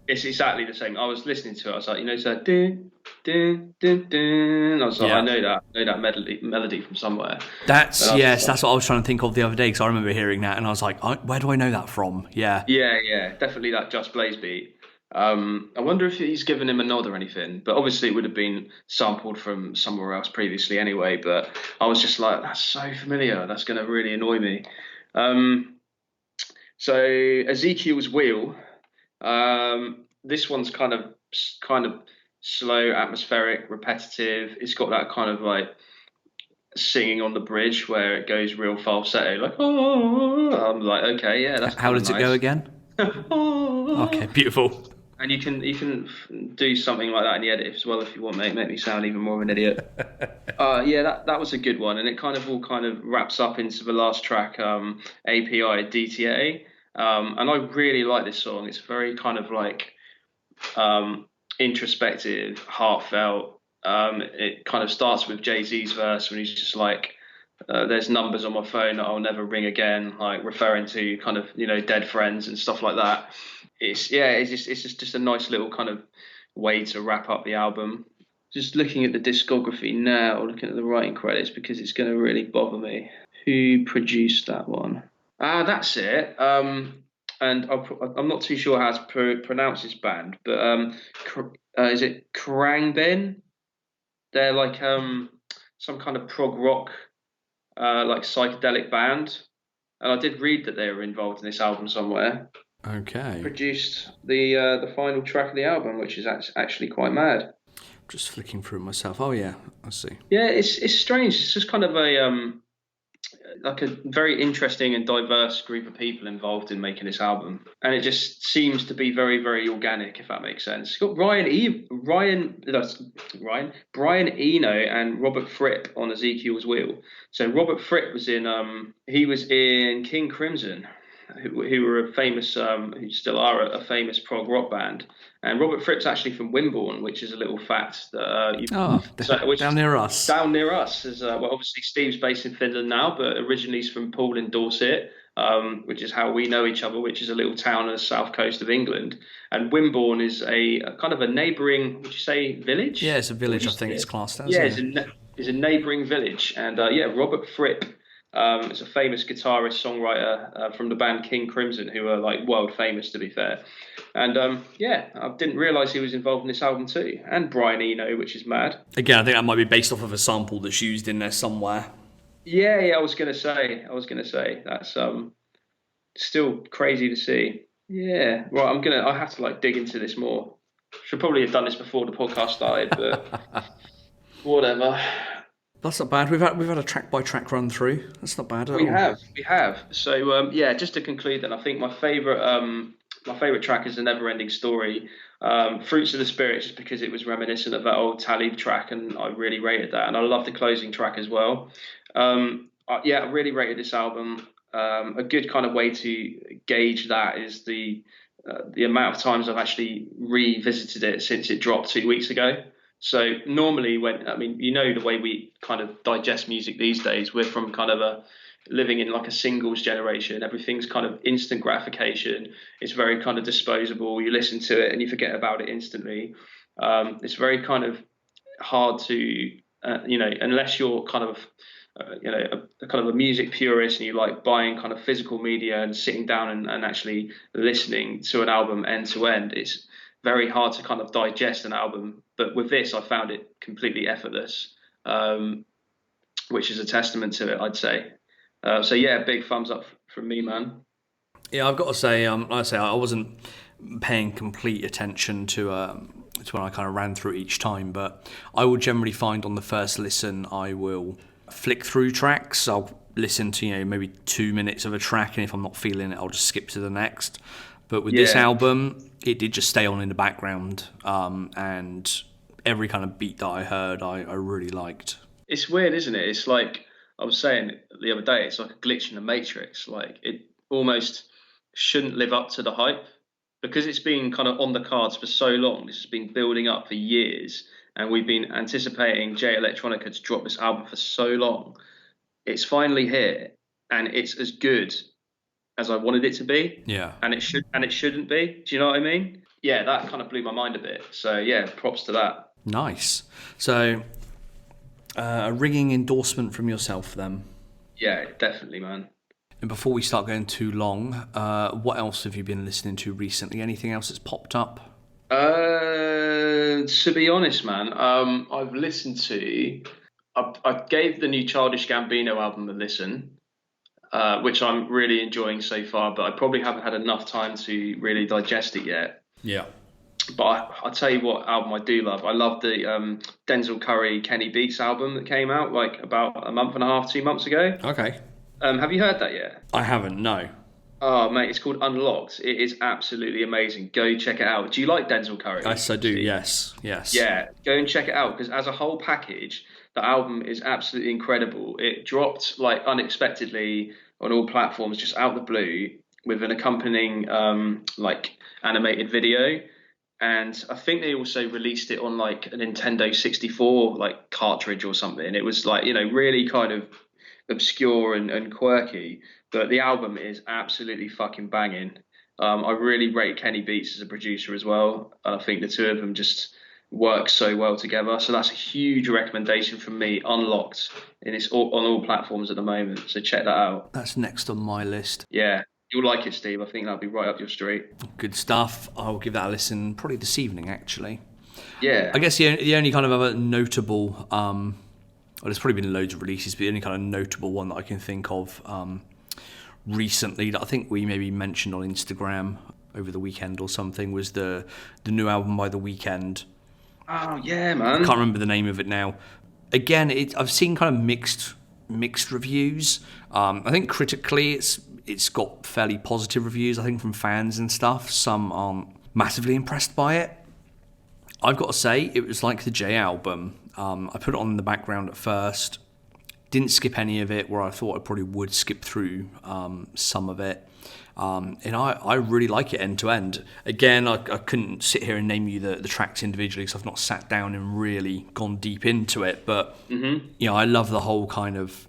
It's exactly the same. I was listening to it. I was like, it's like dun, dun, dun, dun. I was like, I know that melody from somewhere. That's what I was trying to think of the other day, because I remember hearing that and I was like, where do I know that from? Yeah. Yeah, definitely that Just Blaze beat. I wonder if he's given him a nod or anything, but obviously it would have been sampled from somewhere else previously anyway. But I was just like, that's so familiar. That's going to really annoy me. So Ezekiel's Wheel. This one's kind of slow, atmospheric, repetitive. It's got that kind of like singing on the bridge where it goes real falsetto, like oh. I'm like, okay, yeah, that's. How does it go again? Okay, beautiful. And you can do something like that in the edit as well if you want, mate. Make me sound even more of an idiot. That was a good one, and it kind of wraps up into the last track, API DTA. And I really like this song. It's very kind of like introspective, heartfelt. It kind of starts with Jay-Z's verse when he's just like, there's numbers on my phone that I'll never ring again, like referring to kind of, dead friends and stuff like that. It's just a nice little kind of way to wrap up the album. Just looking at the discography now, looking at the writing credits, because it's going to really bother me. Who produced that one? That's it. And I'm not too sure how to pronounce this band, but is it Khruangbin? They're like some kind of prog rock, like psychedelic band. And I did read that they were involved in this album somewhere. Okay. Produced the final track of the album, which is actually quite mad. Just flicking through myself. Oh yeah, I see. Yeah, it's strange. It's just kind of a like a very interesting and diverse group of people involved in making this album, and it just seems to be very, very organic, if that makes sense. It's got Brian Eno and Robert Fripp on Ezekiel's Wheel. So Robert Fripp was in King Crimson, who were a famous, who still are a famous prog rock band. And Robert Fripp's actually from Wimborne, which is a little fact that down near us. Down near us, obviously Steve's based in Finland now, but originally he's from Poole in Dorset, which is how we know each other, which is a little town on the south coast of England. And Wimborne is a kind of a neighbouring, would you say, village? Yeah, it's a village. I think it's classed as. Yeah, it's a neighbouring village, and Robert Fripp. Is a famous guitarist, songwriter from the band King Crimson, who are like world famous, to be fair. And I didn't realise he was involved in this album too. And Brian Eno, which is mad. Again, I think that might be based off of a sample that's used in there somewhere. Yeah, I was gonna say that's still crazy to see. Yeah, right. I have to like dig into this more. Should probably have done this before the podcast started, but whatever. That's not bad. We've had a track by track run through. That's not bad at all. We have. So just to conclude, then I think my favourite track is The Never Ending Story. Fruits of the Spirit, just because it was reminiscent of that old Talib track, and I really rated that. And I love the closing track as well. I really rated this album. A good kind of way to gauge that is the amount of times I've actually revisited it since it dropped 2 weeks ago. So normally the way we kind of digest music these days, we're from kind of living in like a singles generation. Everything's kind of instant gratification. It's very kind of disposable. You listen to it and you forget about it instantly. It's very kind of hard to, unless you're kind of, a kind of a music purist and you like buying kind of physical media and sitting down and actually listening to an album end to end. It's very hard to kind of digest an album, but with this I found it completely effortless, which is a testament to it, I'd say. Big thumbs up from me, man. Yeah, I've got to say, like I say, I wasn't paying complete attention to when I kind of ran through each time, but I will generally find on the first listen I will flick through tracks. I'll listen to maybe 2 minutes of a track, and if I'm not feeling it, I'll just skip to the next. But with this album, it did just stay on in the background, and every kind of beat that I heard, I really liked. It's weird, isn't it? It's like I was saying the other day, it's like a glitch in the Matrix. Like it almost shouldn't live up to the hype, because it's been kind of on the cards for so long. This has been building up for years, and we've been anticipating J Electronica to drop this album for so long. It's finally here, and it's as good as I wanted it to be. Yeah. And it shouldn't be. Do you know what I mean? Yeah, that kind of blew my mind a bit. So yeah, props to that. Nice. So a ringing endorsement from yourself then. Yeah, definitely, man. And before we start going too long, what else have you been listening to recently? Anything else that's popped up? To be honest, man, I've listened to. I gave the new Childish Gambino album a listen, which I'm really enjoying so far. But I probably haven't had enough time to really digest it yet. Yeah. But I'll tell you what album I do love. I love the Denzel Curry Kenny Beats album that came out like about a month and a half, 2 months ago. Okay. Have you heard that yet? I haven't, no. Oh, mate, it's called Unlocked. It is absolutely amazing. Go check it out. Do you like Denzel Curry? Yes, I do, yes. Yeah, go and check it out, because as a whole package, the album is absolutely incredible. It dropped like unexpectedly on all platforms, just out the blue, with an accompanying like animated video. And I think they also released it on like a Nintendo 64 like cartridge or something. It was like, really kind of obscure and quirky, but the album is absolutely fucking banging. I really rate Kenny Beats as a producer as well. I think the two of them just work so well together. So that's a huge recommendation from me. Unlocked, and it's on all platforms at the moment. So check that out. That's next on my list. Yeah, you'll like it, Steve. I think that'll be right up your street. Good stuff. I'll give that a listen probably this evening, actually. Yeah. I guess the only kind of other notable, well, there's probably been loads of releases, but the only kind of notable one that I can think of recently that I think we maybe mentioned on Instagram over the weekend or something was the new album by The Weeknd. Oh yeah, man. I can't remember the name of it now. Again, I've seen kind of mixed reviews. I think critically it's got fairly positive reviews, I think, from fans and stuff. Some aren't massively impressed by it. I've got to say, it was like the J album. I put it on in the background at first, didn't skip any of it, where I thought I probably would skip through some of it. And I really like it end to end. Again, I couldn't sit here and name you the tracks individually because I've not sat down and really gone deep into it. But, I love the whole kind of...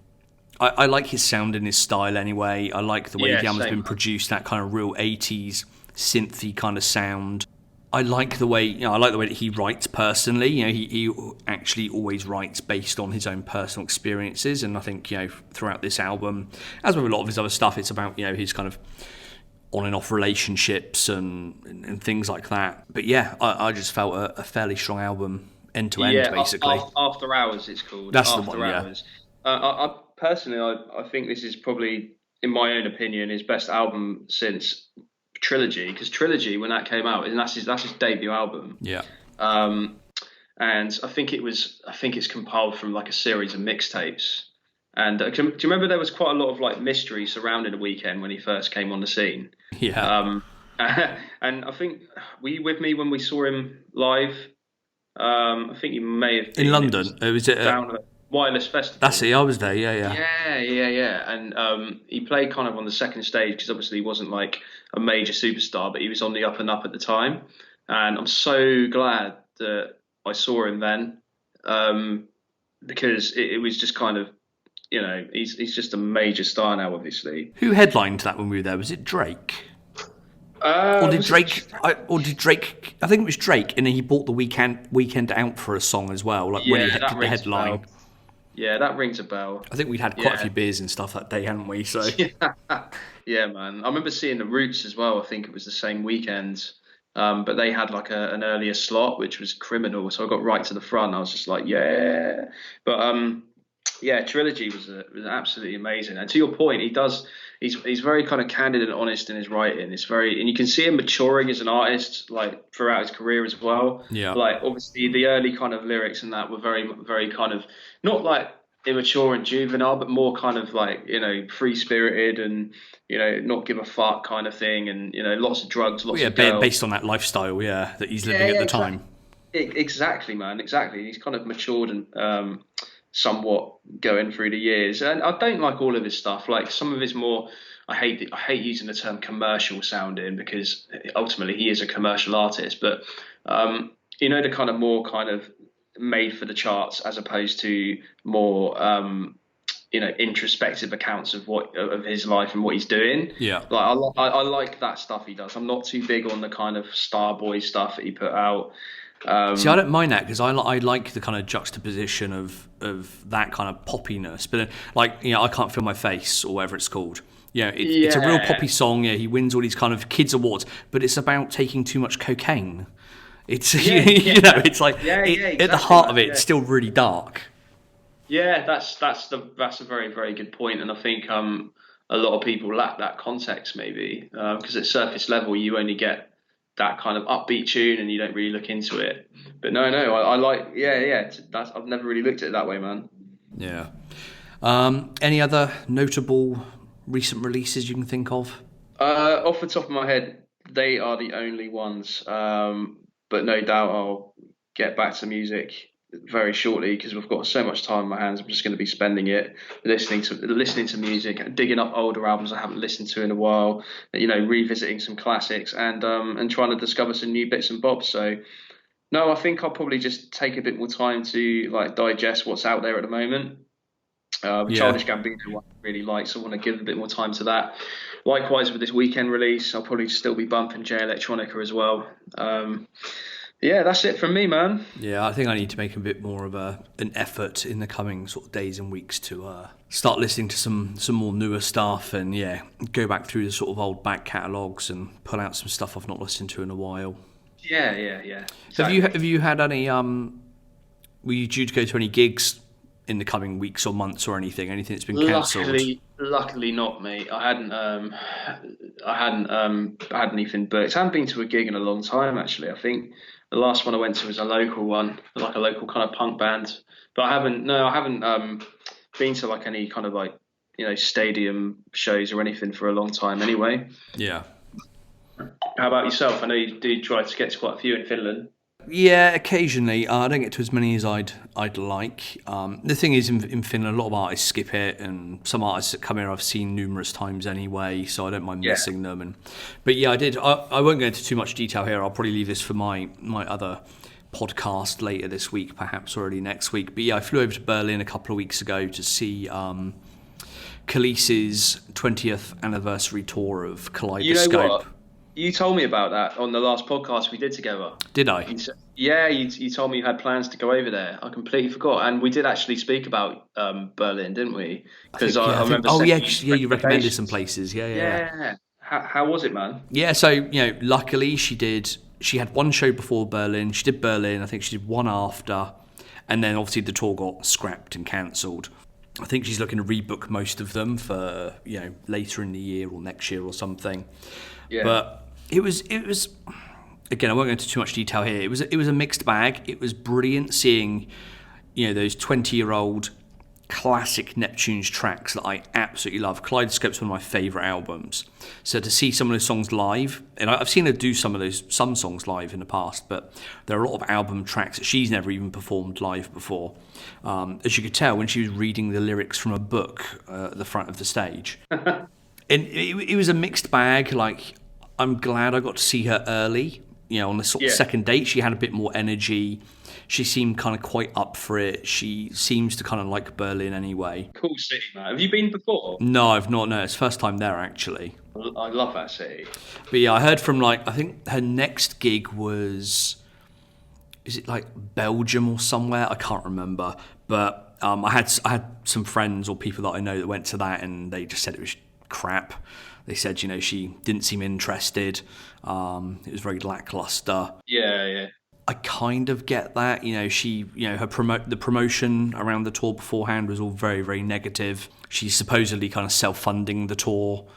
I like his sound and his style anyway. I like the way the album's been produced, that kind of real 80s synthy kind of sound. I like the way that he writes personally. He actually always writes based on his own personal experiences, and I think throughout this album, as with a lot of his other stuff, it's about his kind of on and off relationships and things like that. But yeah, I just felt a fairly strong album end to end, basically. After Hours, it's called. That's After the one. Hours. Yeah. I personally, I think this is probably, in my own opinion, his best album since Trilogy, because Trilogy, when that came out, and that's his debut album. Yeah. And I think it's compiled from like a series of mixtapes. And do you remember there was quite a lot of like mystery surrounding The Weeknd when he first came on the scene? Yeah. And I think, were you with me when we saw him live? I think you may have been in London. Was it down at Wireless Festival? That's it. I was there. Yeah. Yeah. And he played kind of on the second stage because obviously he wasn't like a major superstar, but he was on the up and up at the time. And I'm so glad that I saw him then, because it was just kind of, he's just a major star now, obviously. Who headlined that when we were there? Was it Drake? Or did Drake? I think it was Drake, and then he bought The Weeknd out for a song as well. Like when he did the headline. Yeah, that rings a bell. I think we'd had quite a few beers and stuff that day, hadn't we? So yeah, man. I remember seeing the Roots as well. I think it was the same weekend, but they had like an earlier slot, which was criminal. So I got right to the front. I was just like, yeah. But yeah, Trilogy was absolutely amazing. And to your point, he's very kind of candid and honest in his writing. And you can see him maturing as an artist, like throughout his career as well. Yeah. Like obviously the early kind of lyrics and that were very, very kind of not like immature and juvenile, but more kind of like, free spirited and, not give a fuck kind of thing. And, lots of drugs, lots of girls. Based on that lifestyle, that he's living at the time. Exactly, man. Exactly. He's kind of matured somewhat going through the years. And I don't like all of his stuff. Like some of his more, I hate using the term commercial sounding, because ultimately he is a commercial artist. But the kind of more kind of made for the charts, as opposed to more introspective accounts of his life and what he's doing. Yeah, like I like that stuff he does. I'm not too big on the kind of Starboy stuff that he put out. See, I don't mind that, because I like the kind of juxtaposition of that kind of poppiness. But I Can't Feel My Face, or whatever it's called. It's a real poppy song. Yeah, he wins all these kind of kids awards, but it's about taking too much cocaine. It's it's like exactly, at the heart of it, it's still really dark. Yeah, that's a very, very good point, and I think a lot of people lack that context, maybe because at surface level you only get that kind of upbeat tune and you don't really look into it. But no, I like I've never really looked at it that way, man. Yeah. Any other notable recent releases you can think of? Off the top of my head, they are the only ones. But no doubt I'll get back to music very shortly, because we've got so much time on my hands. I'm just going to be spending it listening to music, digging up older albums I haven't listened to in a while, revisiting some classics, and trying to discover some new bits and bobs. So no, I think I'll probably just take a bit more time to digest what's out there at the moment. Childish Gambino one I really like, so I want to give a bit more time to that. Likewise with this weekend release, I'll probably still be bumping J Electronica as well. Yeah, that's it from me, man. Yeah, I think I need to make a bit more of an effort in the coming sort of days and weeks to start listening to some more newer stuff, and go back through the sort of old back catalogues and pull out some stuff I've not listened to in a while. Yeah. Exactly. Have you had any? Were you due to go to any gigs in the coming weeks or months, or anything that's been cancelled? Luckily not, mate. I hadn't had anything booked. I haven't been to a gig in a long time, actually. I think the last one I went to was a local one, like a local kind of punk band. But I haven't been to any kind of stadium shows or anything for a long time anyway. Yeah. How about yourself? I know you do try to get to quite a few in Finland. Yeah, occasionally. I don't get to as many as I'd like. The thing is, in Finland, a lot of artists skip it, and some artists that come here I've seen numerous times anyway, so I don't mind missing them. But yeah, I did. I won't go into too much detail here. I'll probably leave this for my other podcast later this week, perhaps already next week. But yeah, I flew over to Berlin a couple of weeks ago to see Khalees's 20th anniversary tour of Kaleidoscope. You know what? You told me about that on the last podcast we did together. Did I? You told me you had plans to go over there. I completely forgot. And we did actually speak about Berlin, didn't we? Because I remember. Oh, you recommended some places. Yeah. How was it, man? Yeah, so, luckily she had one show before Berlin. She did Berlin. I think she did one after. And then obviously the tour got scrapped and cancelled. I think she's looking to rebook most of them for, later in the year or next year or something. Yeah. But it was again, I won't go into too much detail here. It was a mixed bag. It was brilliant seeing those 20-year-old classic Neptunes tracks that I absolutely love. Kaleidoscope's one of my favourite albums. So to see some of those songs live, and I've seen her do some songs live in the past, but there are a lot of album tracks that she's never even performed live before. As you could tell when she was reading the lyrics from a book at the front of the stage. And it was a mixed bag. I'm glad I got to see her early. On the sort of second date, she had a bit more energy. She seemed kind of quite up for it. She seems to kind of like Berlin anyway. Cool city, man. Have you been before? No, I've not. No, it's first time there, actually. I love that city. But yeah, I heard from I think her next gig was, is it Belgium or somewhere? I can't remember. But I had some friends or people that I know that went to that, and they just said it was crap. They said, she didn't seem interested. It was very lackluster. Yeah. I kind of get that. She, the promotion around the tour beforehand was all very, very negative. She's supposedly kind of self-funding the tour,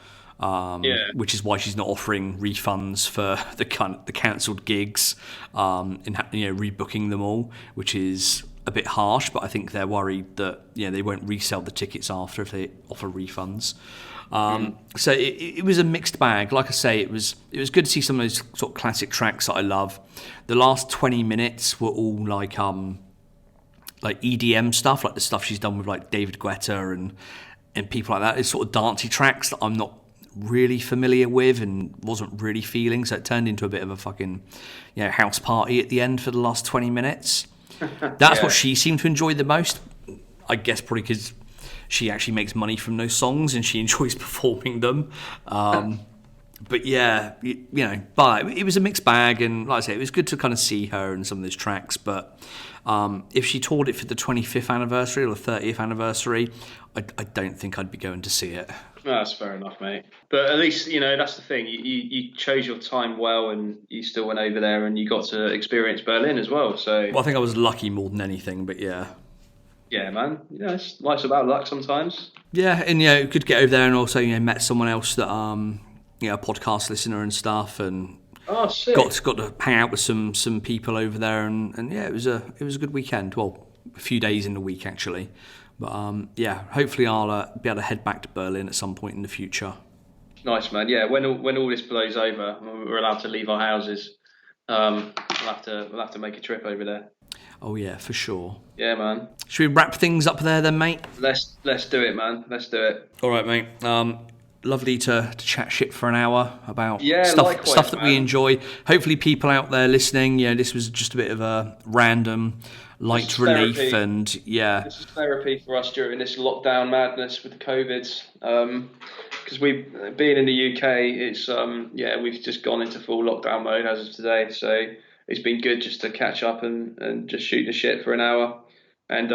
which is why she's not offering refunds for the cancelled gigs, and rebooking them all, which is a bit harsh. But I think they're worried that they won't resell the tickets after if they offer refunds. So it was a mixed bag. Like I say, it was good to see some of those sort of classic tracks that I love. The last 20 minutes were all like EDM stuff, like the stuff she's done with like David Guetta and people like that. It's sort of dancey tracks that I'm not really familiar with and wasn't really feeling. So it turned into a bit of a fucking, house party at the end for the last 20 minutes. That's what she seemed to enjoy the most. I guess probably because she actually makes money from those songs and she enjoys performing them. But yeah, but it was a mixed bag, and like I say, it was good to kind of see her in some of those tracks. But if she toured it for the 25th anniversary or the 30th anniversary, I don't think I'd be going to see it. No, that's fair enough, mate. But at least, that's the thing. You chose your time well, and you still went over there and you got to experience Berlin as well. So I think I was lucky more than anything, but yeah. Yeah, man. It's life's about luck sometimes. Yeah, and could get over there and also met someone else that a podcast listener and stuff, and sick. got to hang out with some people over there, and yeah, it was a good weekend. Well, a few days in the week actually, but hopefully I'll be able to head back to Berlin at some point in the future. Nice, man. Yeah, when all this blows over, we're allowed to leave our houses. We'll have to make a trip over there. Oh yeah, for sure. Yeah, man. Should we wrap things up there then, mate? Let's do it, man. Let's do it. All right, mate. Lovely to chat shit for an hour about stuff that we enjoy. Hopefully people out there listening, this was just a bit of a random light relief, therapy. And this is therapy for us during this lockdown madness with COVID. Because we've been in the UK, it's we've just gone into full lockdown mode as of today. So it's been good just to catch up and just shoot the shit for an hour, and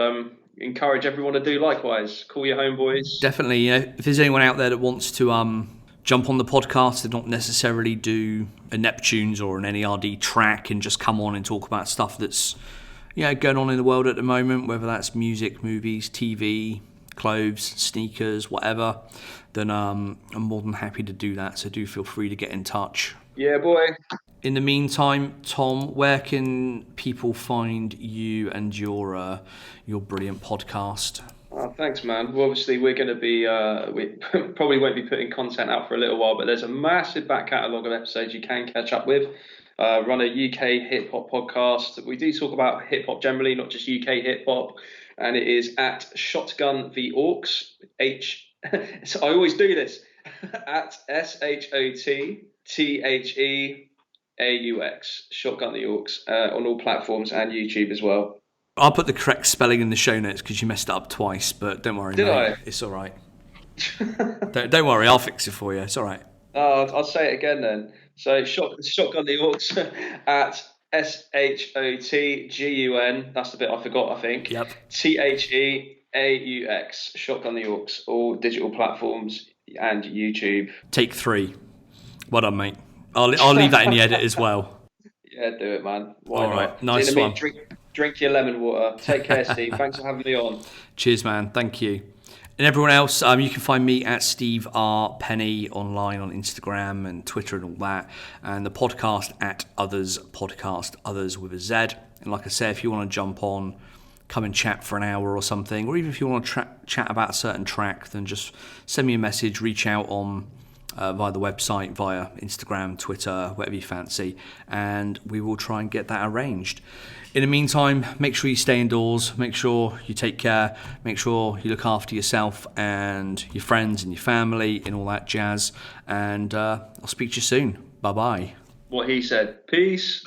encourage everyone to do likewise. Call your homeboys. Definitely, if there's anyone out there that wants to jump on the podcast and not necessarily do a Neptunes or an N.E.R.D track and just come on and talk about stuff that's going on in the world at the moment, whether that's music, movies, TV, clothes, sneakers, whatever, then I'm more than happy to do that. So do feel free to get in touch. Yeah, boy. In the meantime, Tom, where can people find you and your brilliant podcast? Thanks, man. Well, obviously, we're going to be, we probably won't be putting content out for a little while, but there's a massive back catalogue of episodes you can catch up with. Run a UK hip-hop podcast. We do talk about hip-hop generally, not just UK hip-hop, and it is at Shotgun The Aux, so I always do this, at SHOTTHEAUX, Shotgun The Aux, on all platforms and YouTube as well. I'll put the correct spelling in the show notes because you messed it up twice, but don't worry, Did mate. I? It's all right. don't worry, I'll fix it for you. It's all right. I'll say it again then. So Shotgun The Aux at SHOTGUN. That's the bit I forgot, I think. Yep. THEAUX, Shotgun The Aux, all digital platforms and YouTube. Take 3. Well done, mate. I'll leave that in the edit as well. Yeah, do it, man. Why all not? Right, nice one. Drink your lemon water. Take care, Steve. Thanks for having me on. Cheers, man. Thank you. And everyone else, you can find me at Steve R. Penny online on Instagram and Twitter and all that. And the podcast at Otherz Podcast, Otherz with a Z. And like I said, if you want to jump on, come and chat for an hour or something, or even if you want to chat about a certain track, then just send me a message, reach out on via the website, via Instagram, Twitter, whatever you fancy, and we will try and get that arranged. In the meantime, make sure you stay indoors, make sure you take care, make sure you look after yourself and your friends and your family and all that jazz, and I'll speak to you soon. Bye-bye. What he said. Peace.